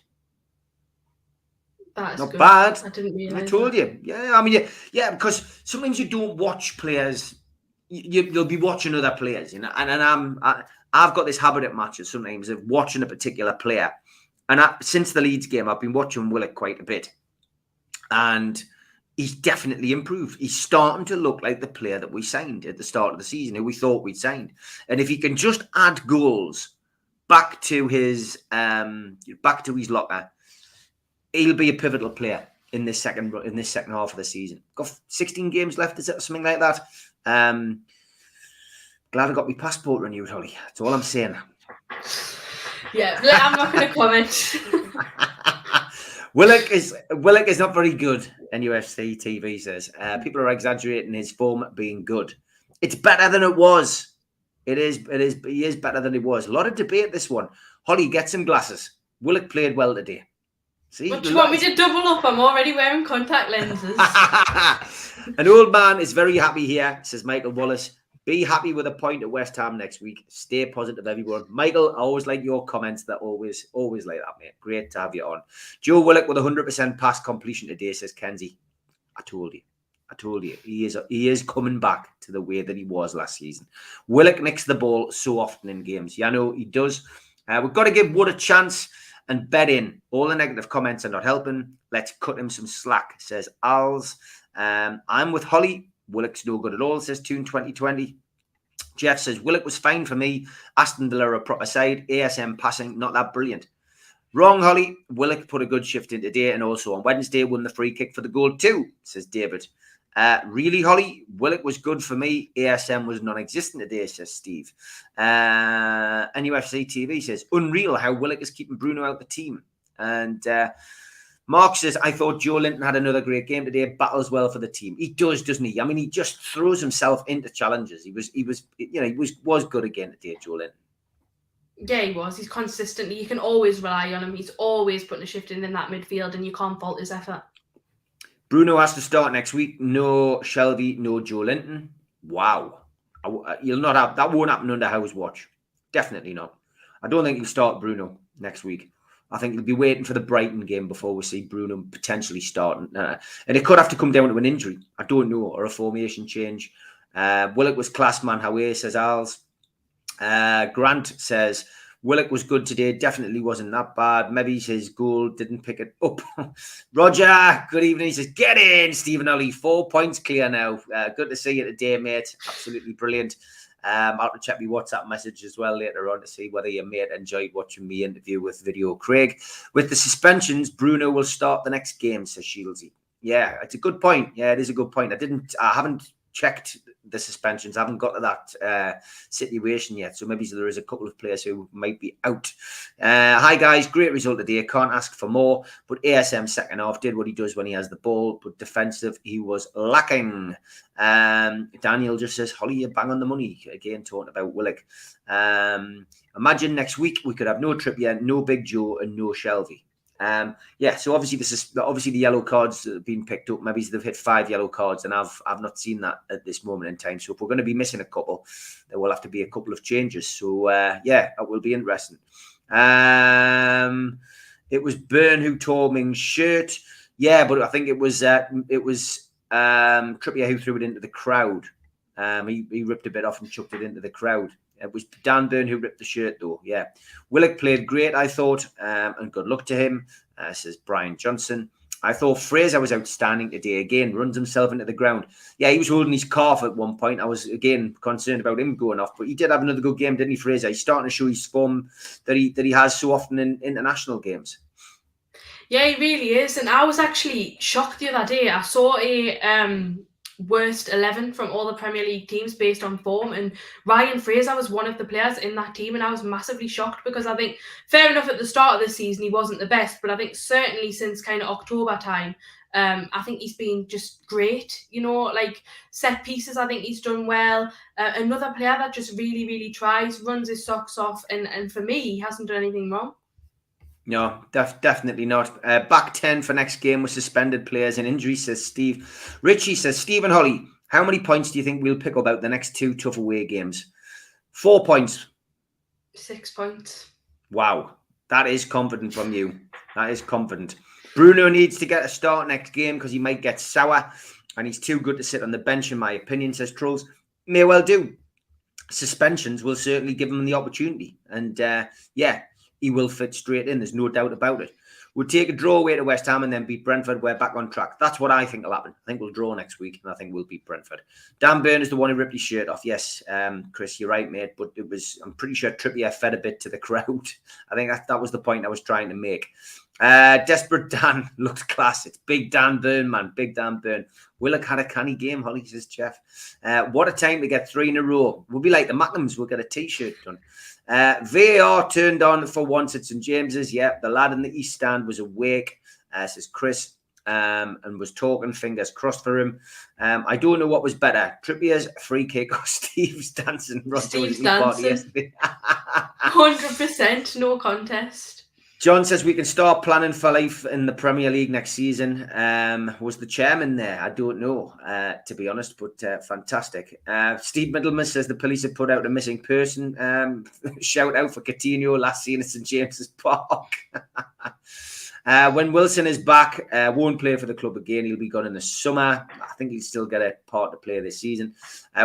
That's not good. bad. I didn't realise. I told you. Yeah, because sometimes you don't watch players. You'll be watching other players, and I've got this habit at matches sometimes of watching a particular player. And since the Leeds game, I've been watching Willock quite a bit. And he's definitely improved. He's starting to look like the player that we signed at the start of the season, who we thought we'd signed. And if he can just add goals back to his locker, he'll be a pivotal player in this second half of the season. Got 16 games left, is it, something like that? Glad I got my passport renewed, Holly. That's all I'm saying. Yeah, I'm not going to comment. Willock is not very good, NUFC TV says. People are exaggerating his form being good. It's better than it was. It is. He is better than he was. A lot of debate, this one. Holly, get some glasses. Willock played well today. See, what do you want me to double up? I'm already wearing contact lenses. An old man is very happy here, says Michael Wallace. Be happy with a point at West Ham next week. Stay positive, everyone. Michael, I always like your comments. They're always like that, mate. Great to have you on. Joe Willock with 100% pass completion today, says Kenzie. I told you. He is coming back to the way that he was last season. Willock nicks the ball so often in games. Yeah, I know he does. We've got to give Wood a chance and bet in. All the negative comments are not helping. Let's cut him some slack, says Als. I'm with Holly. Willock's no good at all, says Toon 2020. Jeff says, Willock was fine for me. Aston Villa a proper side. ASM passing, not that brilliant. Wrong, Holly. Willock put a good shift in today and also on Wednesday won the free kick for the goal too, says David. Really, Holly? Willock was good for me. ASM was non-existent today, says Steve. NUFC TV says, unreal how Willock is keeping Bruno out the team. And Mark says, I thought Joe Linton had another great game today. Battles well for the team. He does, doesn't he? I mean, he just throws himself into challenges. He was good again today, Joe Linton. Yeah, he was. He's consistently. You can always rely on him. He's always putting a shift in that midfield, and you can't fault his effort. Bruno has to start next week. No Shelby, no Joe Linton. Wow. You'll not have that. Won't happen under Howe's watch. Definitely not. I don't think he'll start Bruno next week. I think he'll be waiting for the Brighton game before we see Bruno potentially starting. And it could have to come down to an injury. I don't know, or a formation change. Willock was class, man. How are, says Al's. Grant says, Willock was good today. Definitely wasn't that bad. Maybe his goal didn't pick it up. Roger, good evening. He says, get in, Stephen Ollie. 4 points clear now. Good to see you today, mate. Absolutely brilliant. I'll have to check my WhatsApp message as well later on to see whether your mate enjoyed watching me interview with Video Craig. With the suspensions, Bruno will start the next game, says Shieldsy. Yeah, it's a good point. Yeah, it is a good point. I haven't checked the suspensions. I haven't got to that situation yet. So maybe there is a couple of players who might be out. Hi, guys. Great result today. Can't ask for more. But ASM second half did what he does when he has the ball. But defensive, he was lacking. Daniel just says, Holly, you bang on the money. Again, talking about Willock. Imagine next week we could have no Trippier, no Big Joe, and no Shelvey. So obviously the yellow cards that have been picked up. Maybe they've hit 5 yellow cards, and I've not seen that at this moment in time. So if we're going to be missing a couple, there will have to be a couple of changes. So that will be interesting. It was Byrne who tore Ming's shirt. Yeah, but I think it was Trippier who threw it into the crowd. He ripped a bit off and chucked it into the crowd. It was Dan Byrne who ripped the shirt, though. Yeah. Willock played great, I thought, and good luck to him, says Brian Johnson. I thought Fraser was outstanding today. Again, runs himself into the ground. Yeah, he was holding his calf at one point. I was, again, concerned about him going off, but he did have another good game, didn't he, Fraser? He's starting to show his form that he has so often in international games. Yeah, he really is. And I was actually shocked the other day. I saw a worst 11 from all the Premier League teams based on form, and Ryan Fraser was one of the players in that team, and I was massively shocked because I think, fair enough, at the start of the season he wasn't the best, but I think certainly since kind of October time, I think he's been just great. Like set pieces, I think he's done well. Another player that just really, really tries, runs his socks off, and for me, he hasn't done anything wrong. No, definitely not. Back 10 for next game with suspended players and injuries, says Steve. Richie says, Stephen Holly, how many points do you think we'll pick up out the next 2 tough away games? 4 points. 6 points. Wow. That is confident from you. That is confident. Bruno needs to get a start next game because he might get sour and he's too good to sit on the bench, in my opinion, says Trolls. May well do. Suspensions will certainly give him the opportunity. And he will fit straight in. There's no doubt about it. We'll take a draw away to West Ham and then beat Brentford. We're back on track. That's what I think will happen. I think we'll draw next week and I think we'll beat Brentford. Dan Byrne is the one who ripped his shirt off. Yes, Chris, you're right, mate. But I'm pretty sure Trippier fed a bit to the crowd. I think that was the point I was trying to make. Desperate Dan looked class. It's Big Dan Byrne, man. Big Dan Byrne. Willock had a canny game, Holly, says Jeff. What a time to get 3 in a row. We'll be like the Mackhams. We'll get a T-shirt done. VAR turned on for once at St James's. Yeah, the lad in the East Stand was awake, says Chris, and was talking, fingers crossed for him. I don't know what was better, Trippier's free kick or Steve's dancing. Steve's dancing. 100%, no contest. John says we can start planning for life in the Premier League next season. Was the chairman there? I don't know, to be honest, but fantastic. Steve Middleman says the police have put out a missing person. Shout out for Coutinho, last seen at St James's Park. When Wilson is back, won't play for the club again. He'll be gone in the summer. I think he'll still get a part to play this season.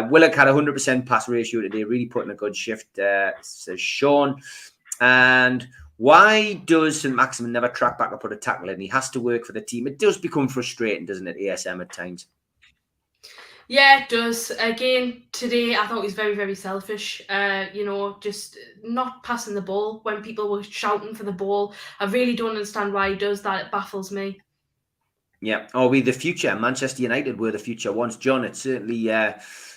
Willock had 100% pass ratio today, really putting a good shift, says Sean. And why does St Maximin never track back or put a tackle in? He has to work for the team. It does become frustrating, doesn't it, ASM at times? Yeah, it does. Again, today I thought he was very, very selfish. Just not passing the ball when people were shouting for the ball. I really don't understand why he does that. It baffles me. Yeah. Are we the future? Manchester United were the future once, John. It's certainly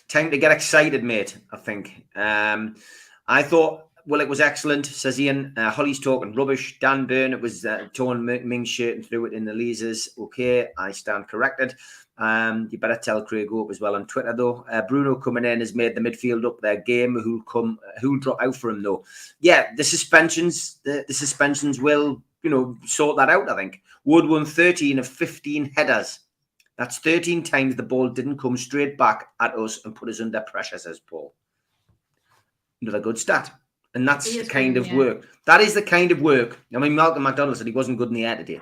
time to get excited, mate, I think. I thought Willock was excellent, says Ian. Holly's talking rubbish. Dan Byrne, it was torn Ming's shirt and threw it in the lasers. Okay, I stand corrected. You better tell Craig Hope as well on Twitter, though. Bruno coming in has made the midfield up their game. Who'll drop out for him, though? Yeah, the suspensions will, sort that out, I think. Wood won 13 of 15 headers. That's 13 times the ball didn't come straight back at us and put us under pressure, says Paul. Another good stat. And that's the kind of work. That is the kind of work. I mean, Malcolm McDonald said he wasn't good in the air today.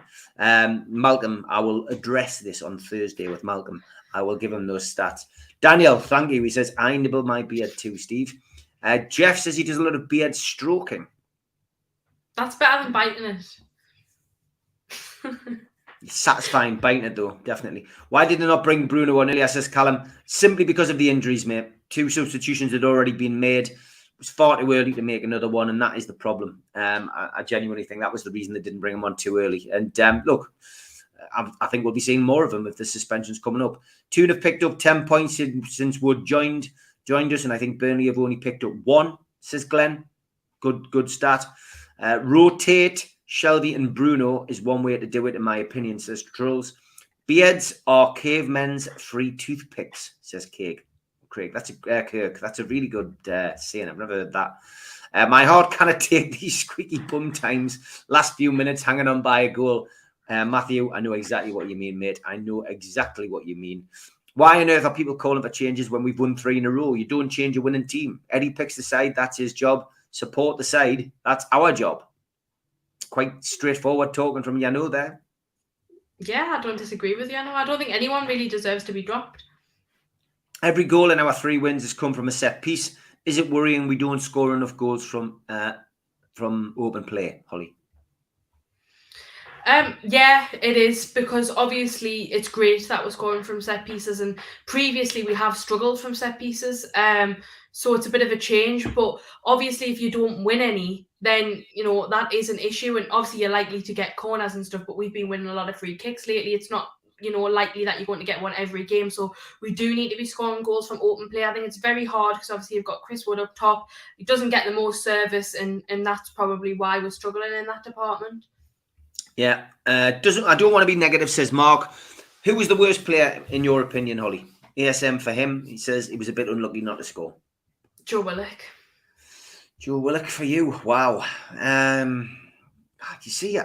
Malcolm, I will address this on Thursday with Malcolm. I will give him those stats. Daniel, thank you. He says, I nibble my beard too, Steve. Jeff says he does a lot of beard stroking. That's better than biting it. Satisfying biting it, though, definitely. Why did they not bring Bruno on earlier, says Callum? Simply because of the injuries, mate. 2 substitutions had already been made. It was far too early to make another one, and that is the problem. I genuinely think that was the reason they didn't bring him on too early. And look, I think we'll be seeing more of him if the suspension's coming up. Toon have picked up 10 points since Wood joined us, and I think Burnley have only picked up 1, says Glenn. Good stat. Rotate Shelby and Bruno is one way to do it, in my opinion, says Trolls. Beards are cavemen's free toothpicks, says Craig. That's a really good saying. I've never heard that. My heart cannot take these squeaky bum times. Last few minutes hanging on by a goal. Matthew, I know exactly what you mean, mate. I know exactly what you mean. Why on earth are people calling for changes when we've won 3 in a row? You don't change a winning team. Eddie picks the side. That's his job. Support the side. That's our job. Quite straightforward talking from Yano there. Yeah, I don't disagree with Yano. I don't think anyone really deserves to be dropped. Every goal in our 3 wins has come from a set piece. Is it worrying we don't score enough goals from open play, Holly? Yeah, it is, because obviously it's great that we're scoring from set pieces, and previously we have struggled from set pieces. So it's a bit of a change, but obviously if you don't win any, then, you know, that is an issue, and obviously you're likely to get corners and stuff, but we've been winning a lot of free kicks lately. It's not, you know, likely that you're going to get one every game, so we do need to be scoring goals from open play. I think it's very hard because obviously you've got Chris Wood up top. He doesn't get the most service, and that's probably why we're struggling in that department. Yeah, I don't want to be negative, says Mark. Who was the worst player in your opinion, Holly? ASM for him. He says he was a bit unlucky not to score. Joe Willock. Joe Willock for you. Wow. You see,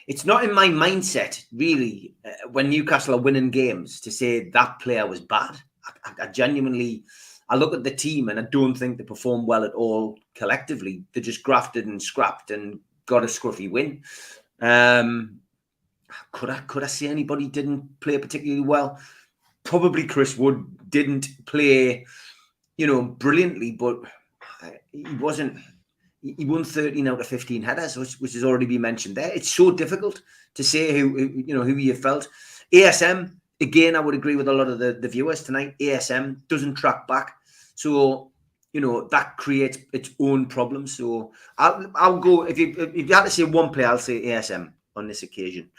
it's not in my mindset, really, when Newcastle are winning games, to say that player was bad. I genuinely, I look at the team and I don't think they performed well at all collectively. They just grafted and scrapped and got a scruffy win. Could I say anybody didn't play particularly well? Probably Chris Wood didn't play, you know, brilliantly, but he wasn't. He won 13 out of 15 headers, which has already been mentioned there. It's so difficult to say who you felt. ASM, again, I would agree with a lot of the viewers tonight. ASM doesn't track back, so you know that creates its own problems. So I'll go, if you had to say one player, I'll say ASM on this occasion,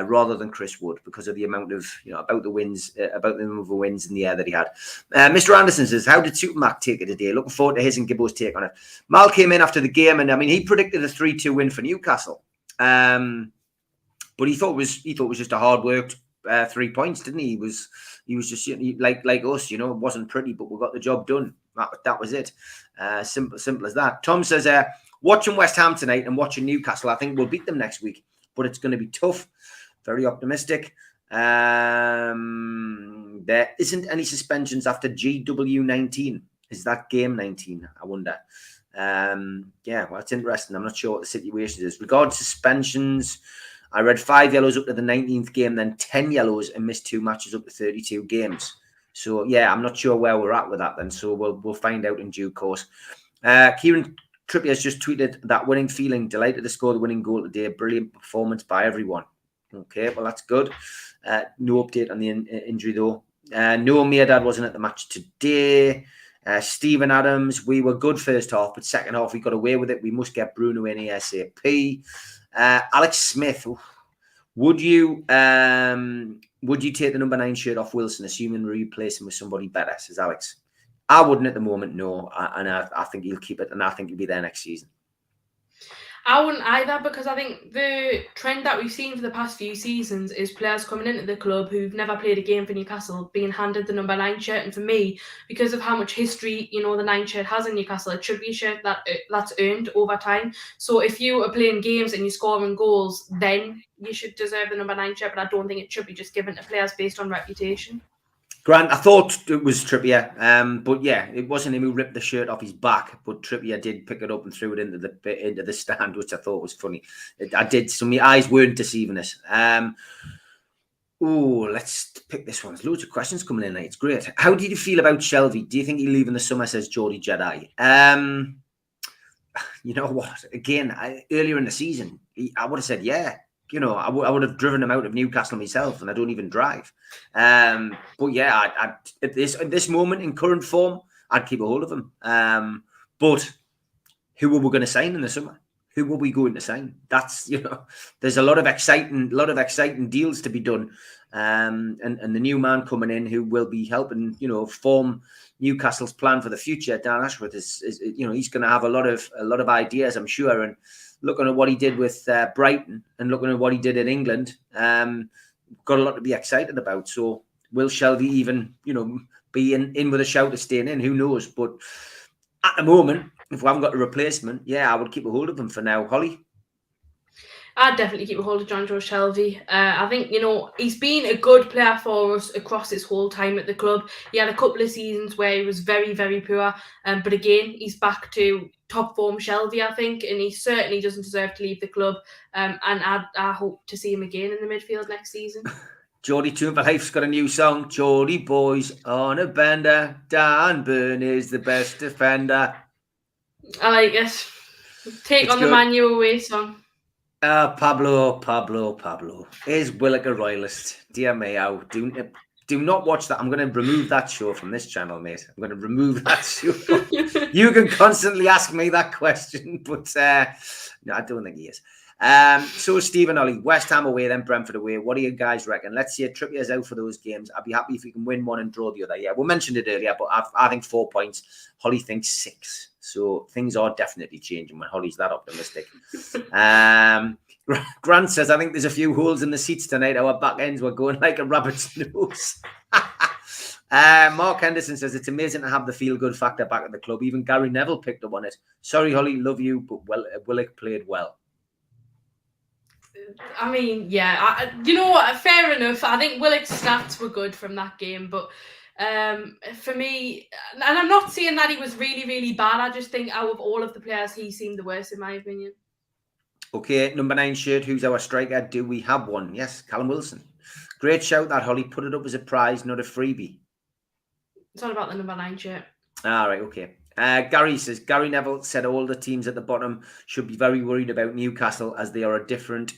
rather than Chris Wood, because of the amount of, you know, about the wins, about the number of wins in the air that he had. Mr. Anderson says, how did Supermac take it today? Looking forward to his and Gibbo's take on it. Mal came in after the game, and I mean, he predicted a 3-2 win for Newcastle, but he thought it was just a hard worked 3 points, didn't he? He was just, like us, you know, it wasn't pretty, but we got the job done. That was it. Simple as that. Tom says, watching West Ham tonight and watching Newcastle, I think we'll beat them next week, but it's going to be tough. Very optimistic. There isn't any suspensions after GW19. Is that game 19? I wonder. Yeah, well, it's interesting. I'm not sure what the situation is. Regarding suspensions, I read 5 yellows up to the 19th game, then 10 yellows and missed 2 matches up to 32 games. So, yeah, I'm not sure where we're at with that then. So we'll find out in due course. Kieran Trippier has just tweeted that winning feeling. Delighted to score the winning goal today. Brilliant performance by everyone. Okay, well, that's good. No update on the injury, though. No, Mirdad wasn't at the match today. Stephen Adams, we were good first half, but second half we got away with it. We must get Bruno in ASAP. Alex Smith, would you take the number 9 shirt off Wilson, assuming we replace him with somebody better, says Alex. I wouldn't at the moment, no. I think he'll keep it, and I think he'll be there next season. I wouldn't either, because I think the trend that we've seen for the past few seasons is players coming into the club who've never played a game for Newcastle being handed the number 9 shirt. And for me, because of how much history, you know, the 9 shirt has in Newcastle, it should be a shirt that's earned over time. So if you are playing games and you're scoring goals, then you should deserve the number 9 shirt. But I don't think it should be just given to players based on reputation. Grant, I thought it was Trippier, but yeah, it wasn't him who ripped the shirt off his back, but Trippier did pick it up and threw it into the stand, which I thought was funny. I did, so my eyes weren't deceiving us. Let's pick this one. There's loads of questions coming in. It's great. How did you feel about Shelvey? Do you think he'll leave in the summer, says Geordie Jedi? You know what? Again, earlier in the season, I would have said, yeah. You know, I would have driven him out of Newcastle myself, and I don't even drive. But yeah, at this moment in current form, I'd keep a hold of him. But who were we going to sign in the summer? Who were we going to sign? That's, you know, there's a lot of exciting deals to be done, and the new man coming in who will be helping, you know, form Newcastle's plan for the future. Dan Ashworth is you know, he's going to have a lot of ideas, I'm sure, and looking at what he did with Brighton and looking at what he did in England, got a lot to be excited about. So will Shelvey even, you know, be in with a shout of staying in? Who knows? But at the moment, if we haven't got a replacement, yeah, I would keep a hold of him for now. Holly? I'd definitely keep a hold of Jonjo Shelvey. I think, you know, he's been a good player for us across his whole time at the club. He had a couple of seasons where he was very, very poor. But again, he's back to top form Shelvey, I think, and he certainly doesn't deserve to leave the club. And I hope to see him again in the midfield next season. Geordie Tune for Life's got a new song. Geordie boys on a bender. Dan Burn is the best defender. I like it. Take It's on good. the Man U Away song. Pablo. Is Willock a royalist? Dear me, do not watch that. I'm going to remove that show from this channel, mate. I'm going to remove that show. You can constantly ask me that question, but no, I don't think he is. So Stephen Ollie, West Ham away, then Brentford away. What do you guys reckon? Let's see if Trippier's out for those games. I'd be happy if we can win one and draw the other. Yeah, we mentioned it earlier, but I think 4 points. Holly thinks 6. So things are definitely changing when Holly's that optimistic. Grant says, I think there's a few holes in the seats tonight. Our back ends were going like a rabbit's nose. Mark Henderson says, it's amazing to have the feel-good factor back at the club. Even Gary Neville picked up on it. Sorry, Holly, love you, but Willock played well. I mean, yeah, you know what? Fair enough. I think Willock's stats were good from that game, but for me, and I'm not saying that he was really, really bad. I just think out of all of the players, he seemed the worst, in my opinion. Okay, number 9 shirt. Who's our striker? Do we have one? Yes, Callum Wilson. Great shout, that, Holly. Put it up as a prize, not a freebie. It's all about the number 9 shirt. All right, okay. Gary says, Gary Neville said all the teams at the bottom should be very worried about Newcastle as they are a different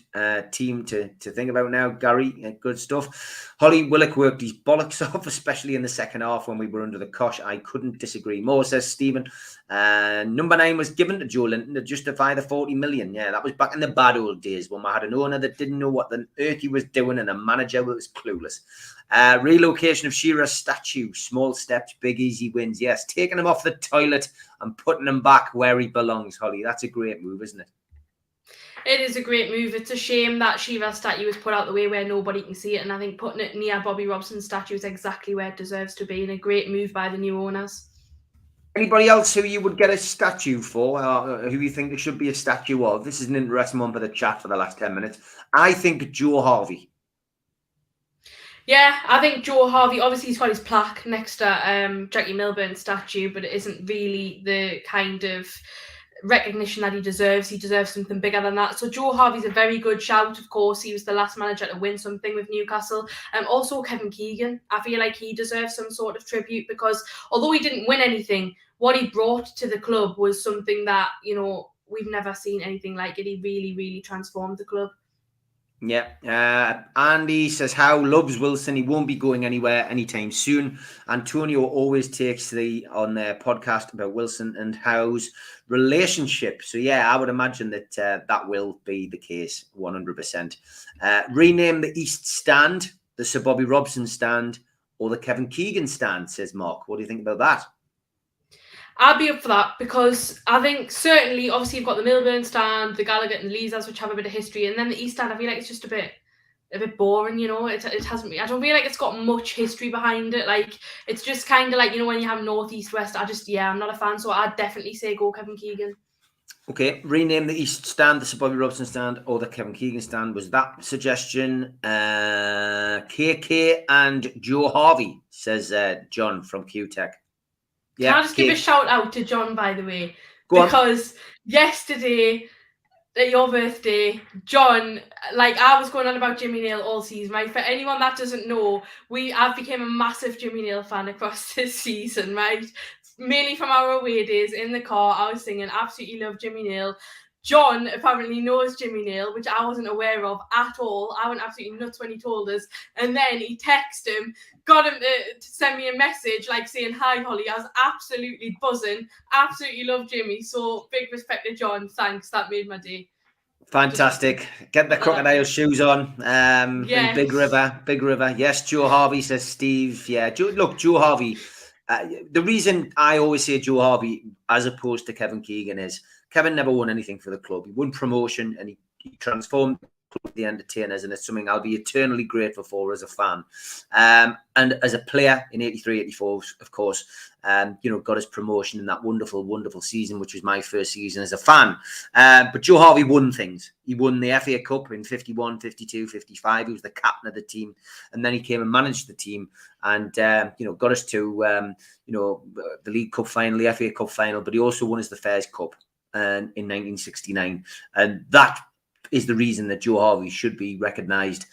team to think about now. Gary, good stuff. Holly, Willock worked his bollocks off, especially in the second half when we were under the cosh. I couldn't disagree more, says Stephen. Number 9 was given to Joe Linton to justify the 40 million. Yeah, that was back in the bad old days when we had an owner that didn't know what the earth he was doing and a manager that was clueless. Relocation of Shearer's statue. Small steps, big easy wins. Yes, taking him off the toilet and putting him back where he belongs, Holly. That's a great move, isn't it? It is a great move. It's a shame that Shearer's statue was put out the way where nobody can see it, and I think putting it near Bobby Robson's statue is exactly where it deserves to be, and a great move by the new owners. Anybody else who you would get a statue for, or who you think there should be a statue of? This is an interesting one for the chat for the last 10 minutes. I think Joe Harvey. Yeah, I think Joe Harvey, obviously he's got his plaque next to Jackie Milburn's statue, but it isn't really the kind of recognition that he deserves. He deserves something bigger than that. So Joe Harvey's a very good shout. Of course, he was the last manager to win something with Newcastle. Also Kevin Keegan. I feel like he deserves some sort of tribute because although he didn't win anything, what he brought to the club was something that, you know, we've never seen anything like it. He really, really transformed the club. Yeah. Andy says, how loves Wilson. He won't be going anywhere anytime soon. Antonio always takes on their podcast about Wilson and Howe's relationship. So, yeah, I would imagine that that will be the case 100%. Rename the East Stand, the Sir Bobby Robson stand, or the Kevin Keegan stand, says Mark. What do you think about that? I'd be up for that because I think certainly, obviously, you've got the Milburn stand, the Gallagher and Leesas, which have a bit of history, and then the East Stand. I feel like it's just a bit boring, you know. It hasn't. I don't feel like it's got much history behind it. Like it's just kind of like, you know, when you have North, East, West. I'm not a fan. So I'd definitely say go Kevin Keegan. Okay, rename the East stand the Sir Bobby Robson stand or the Kevin Keegan stand. Was that suggestion? KK and Joe Harvey, says John from QTech. Can I just give a shout out to John, by the way? Because yesterday, at your birthday, John, like, I was going on about Jimmy Nail all season, right? For anyone that doesn't know, I've become a massive Jimmy Nail fan across this season, right? Mainly from our away days in the car, I was singing absolutely love Jimmy Nail. John apparently knows Jimmy Nail, which I wasn't aware of at all. I went absolutely nuts when he told us. And then he texted him, got him to send me a message like saying, "Hi, Holly." I was absolutely buzzing. Absolutely love Jimmy. So big respect to John. Thanks. That made my day. Fantastic. Get the crocodile shoes on. Yes. Big River. Yes, Joe Harvey, says Steve. Yeah, Joe Harvey. The reason I always say Joe Harvey as opposed to Kevin Keegan is Kevin never won anything for the club. He won promotion and he transformed the entertainers, and it's something I'll be eternally grateful for as a fan. And as a player in 83, 84, of course, got his promotion in that wonderful, wonderful season, which was my first season as a fan. But Joe Harvey won things. He won the FA Cup in 51, 52, 55. He was the captain of the team. And then he came and managed the team and, got us to, the League Cup final, the FA Cup final, but he also won us the Fairs Cup in 1969. And that is the reason that Joe Harvey should be recognised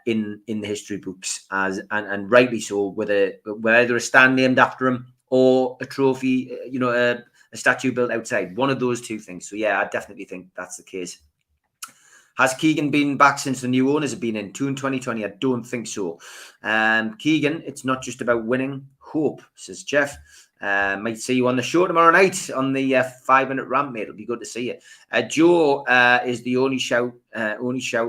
in the history books as, and rightly so, with either a stand named after him or a trophy, a statue built outside. One of those two things. So yeah, I definitely think that's the case. Has Keegan been back since the new owners have been in? 2020? I don't think so. Keegan, it's not just about winning. Hope, says Jeff. Might see you on the show tomorrow night on the 5-minute ramp, mate. It'll be good to see you. Joe is the only shout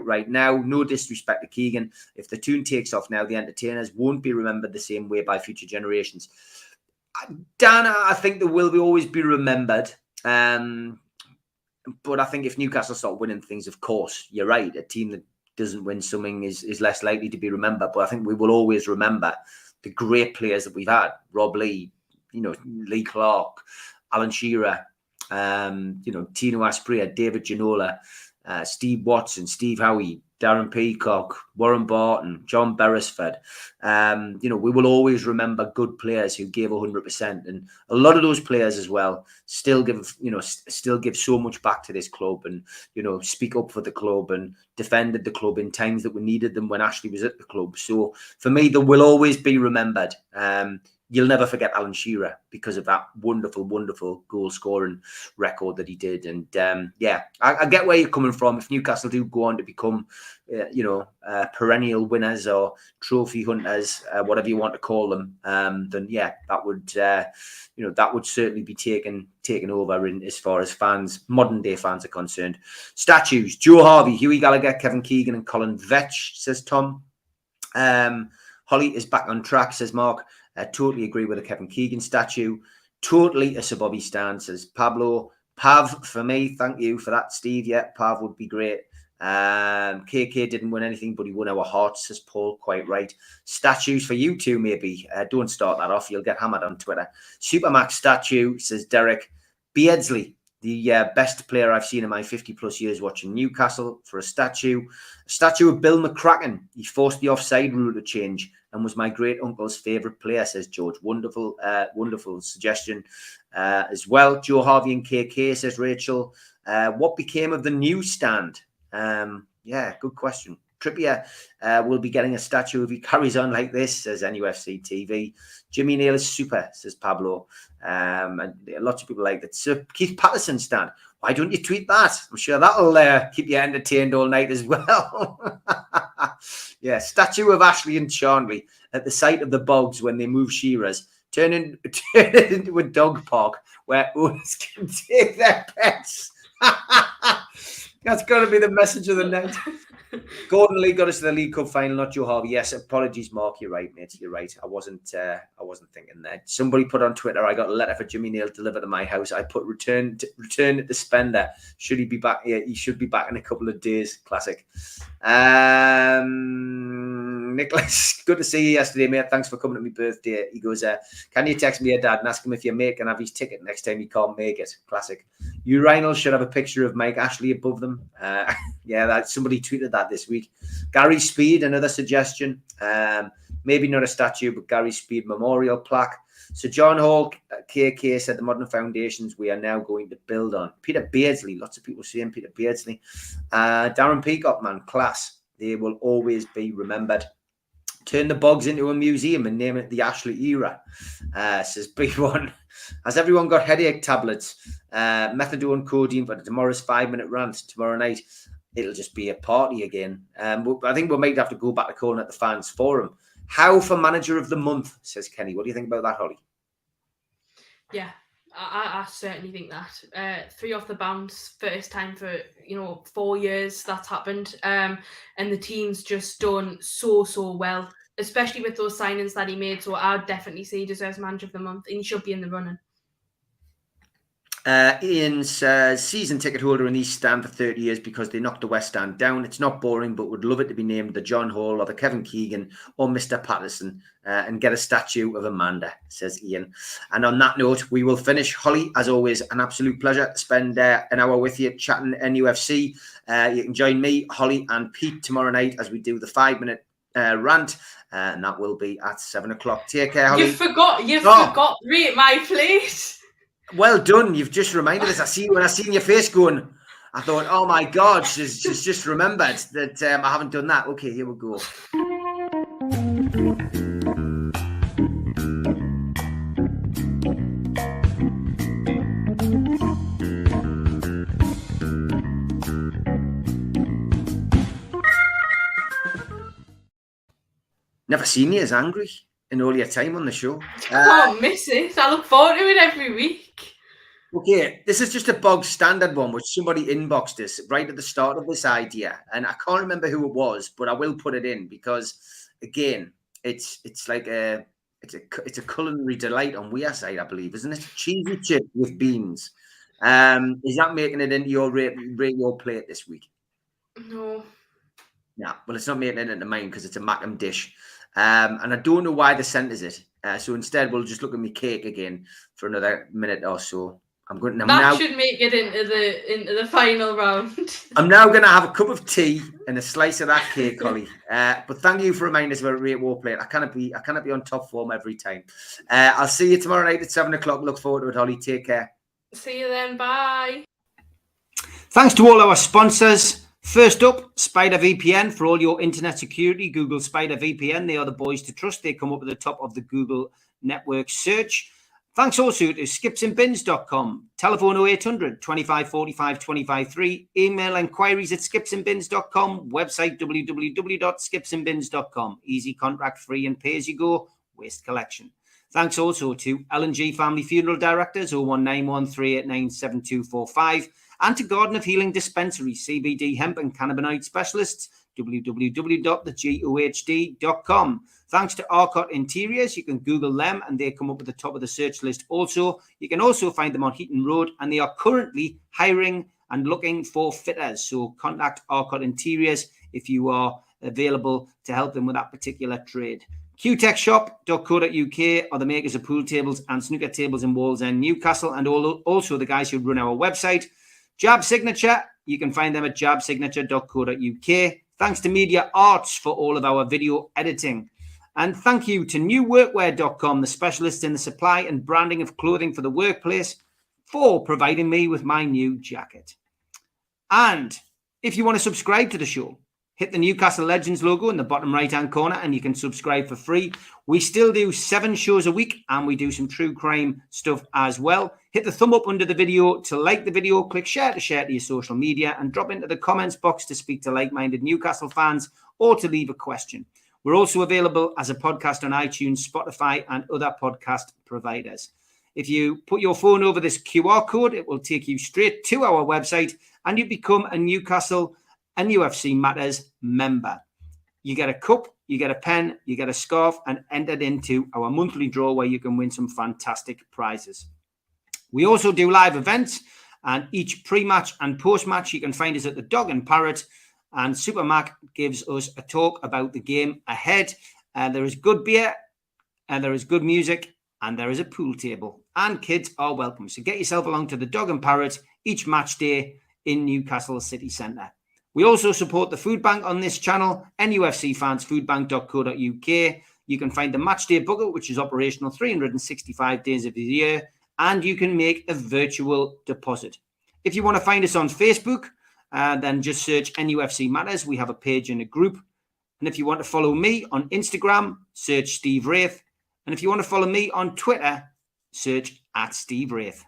right now. No disrespect to Keegan. If the tune takes off now, the entertainers won't be remembered the same way by future generations. Dan, I think there will always be remembered. But I think if Newcastle start winning things, of course, you're right. A team that doesn't win something is less likely to be remembered. But I think we will always remember the great players that we've had. Rob Lee, Lee Clark, Alan Shearer, Tino Asprilla, David Ginola, Steve Watson, Steve Howie, Darren Peacock, Warren Barton, John Beresford. We will always remember good players who gave 100%, and a lot of those players as well still give so much back to this club, and speak up for the club and defended the club in times that we needed them when Ashley was at the club. So for me, they will always be remembered. You'll never forget Alan Shearer because of that wonderful, wonderful goal-scoring record that he did. And, I get where you're coming from. If Newcastle do go on to become, perennial winners or trophy hunters, whatever you want to call them, then, yeah, that would certainly be taken over in as far as fans, modern-day fans are concerned. Statues, Joe Harvey, Hughie Gallagher, Kevin Keegan and Colin Vetch, says Tom. Holly is back on track, says Mark. Totally agree with the Kevin Keegan statue. Totally a Sir Bobby stand, says Pablo. Pav for me, thank you for that, Steve. Yeah, Pav would be great. KK didn't win anything, but he won our hearts, says Paul. Quite right. Statues for you two, maybe. Don't start that off. You'll get hammered on Twitter. Supermax statue, says Derek. Beardsley, the best player I've seen in my 50-plus years watching Newcastle, for a statue. A statue of Bill McCracken. He forced the offside rule to change and was my great uncle's favourite player, says George. Wonderful, wonderful suggestion as well. Joe Harvey and KK, says Rachel. What became of the new stand? Good question. Trippier will be getting a statue if he carries on like this, says NUFC TV. Jimmy Nail is super, says Pablo. And lots of people like that. Sir Keith Patterson stand. Why don't you tweet that? I'm sure that'll keep you entertained all night as well. Yeah, statue of Ashley and Charnley at the site of the bogs when they move Shearers. Turn it into a dog park where owners can take their pets. That's got to be the message of the night. Gordon Lee got us to the League Cup final, not Joe Harvey. Yes, apologies, Mark. You're right, mate. You're right. I wasn't thinking that. Somebody put on Twitter, I got a letter for Jimmy Nail delivered to my house. I put return it to spender. Should he be back? Yeah, he should be back in a couple of days. Classic. Nicholas, good to see you yesterday, mate. Thanks for coming to my birthday. He goes, can you text me your dad and ask him if your mate can have his ticket next time he can't make it? Classic. Urinals should have a picture of Mike Ashley above them. Yeah, somebody tweeted that this week. Gary Speed, another suggestion. Maybe not a statue, but Gary Speed memorial plaque. So John Hall, KK, said the modern foundations we are now going to build on. Peter Beardsley, lots of people saying Peter Beardsley. Darren Peacock, man, class. They will always be remembered. Turn the bogs into a museum and name it the Ashley era, says B1. Has everyone got headache tablets? Methadone, codeine for tomorrow's 5-minute rant tomorrow night. It'll just be a party again. I think we might have to go back to calling it the fans forum. How for manager of the month, says Kenny. What do you think about that, Holly? Yeah, I certainly think that. 3 off the bounce, first time for 4 years that's happened. And the team's just done so well, especially with those signings that he made. So I'd definitely say he deserves manager of the month, and he should be in the running. Ian says, season ticket holder in East Stand for 30 years because they knocked the West Stand down. It's not boring, but would love it to be named the John Hall or the Kevin Keegan or Mr. Patterson and get a statue of Amanda, says Ian. And on that note, we will finish. Holly, as always, an absolute pleasure to spend an hour with you chatting NUFC. You can join me, Holly and Pete tomorrow night as we do the 5-minute rant. And that will be at 7 o'clock. Take care, Holly. You forgot rate my plate. Well done. You've just reminded us. When I seen your face going, I thought, oh my God, she's just remembered that I haven't done that. Okay, here we go. Never seen you as angry in all your time on the show. Can't miss it. I look forward to it every week. Okay, this is just a bog standard one, which somebody inboxed us right at the start of this idea, and I can't remember who it was, but I will put it in because, again, it's like a culinary delight on Weir side, I believe, isn't it? Cheesy chip with beans. Is that making it into your rate your plate this week? No. Yeah, well, it's not making it into mine because it's a Mackem dish. And I don't know why they sent us it. So instead, we'll just look at my cake again for another minute or so. Should make it into the final round. I'm now going to have a cup of tea and a slice of that cake, Holly. But thank you for reminding us about Rate War Plate. I cannot be on top form every time. I'll see you tomorrow night at 7 o'clock. Look forward to it, Holly. Take care. See you then. Bye. Thanks to all our sponsors. First up, Spider VPN for all your internet security. Google Spider VPN. They are the boys to trust. They come up at the top of the Google network search. Thanks also to skipsandbins.com. Telephone 0800 25 45 25 3. Email inquiries at skipsandbins.com. Website www.skipsandbins.com. Easy, contract free and pay as you go. Waste collection. Thanks also to L&G Family Funeral Directors 0191 389 7245. And to Garden of Healing Dispensary, CBD hemp and cannabinoid specialists, www.thegohd.com. Thanks to Arcot Interiors, you can Google them and they come up at the top of the search list also. You can also find them on Heaton Road and they are currently hiring and looking for fitters. So contact Arcot Interiors if you are available to help them with that particular trade. qtechshop.co.uk are the makers of pool tables and snooker tables in Wallsend, Newcastle, and also the guys who run our website. Jab Signature, you can find them at jabsignature.co.uk. Thanks to Media Arts for all of our video editing. And thank you to newworkwear.com, the specialists in the supply and branding of clothing for the workplace, for providing me with my new jacket. And if you want to subscribe to the show, hit the Newcastle Legends logo in the bottom right-hand corner and you can subscribe for free. We still do 7 shows a week and we do some true crime stuff as well. Hit the thumb up under the video to like the video, click share to your social media and drop into the comments box to speak to like-minded Newcastle fans or to leave a question. We're also available as a podcast on iTunes, Spotify and other podcast providers. If you put your phone over this QR code, it will take you straight to our website and you become a Newcastle NUFC Matters member. You get a cup, you get a pen, you get a scarf and entered into our monthly draw where you can win some fantastic prizes. We also do live events and each pre-match and post-match you can find us at the Dog and Parrot And Super Mac gives us a talk about the game ahead. There is good beer, and there is good music, and there is a pool table. And kids are welcome. So get yourself along to the Dog and Parrot each match day in Newcastle City Centre. We also support the food bank on this channel, nufcfansfoodbank.co.uk. You can find the Matchday Bucket, which is operational 365 days of the year, and you can make a virtual deposit. If you want to find us on Facebook, then just search NUFC Matters. We have a page and a group. And if you want to follow me on Instagram, search Steve Wraith. And if you want to follow me on Twitter, search @Steve Wraith.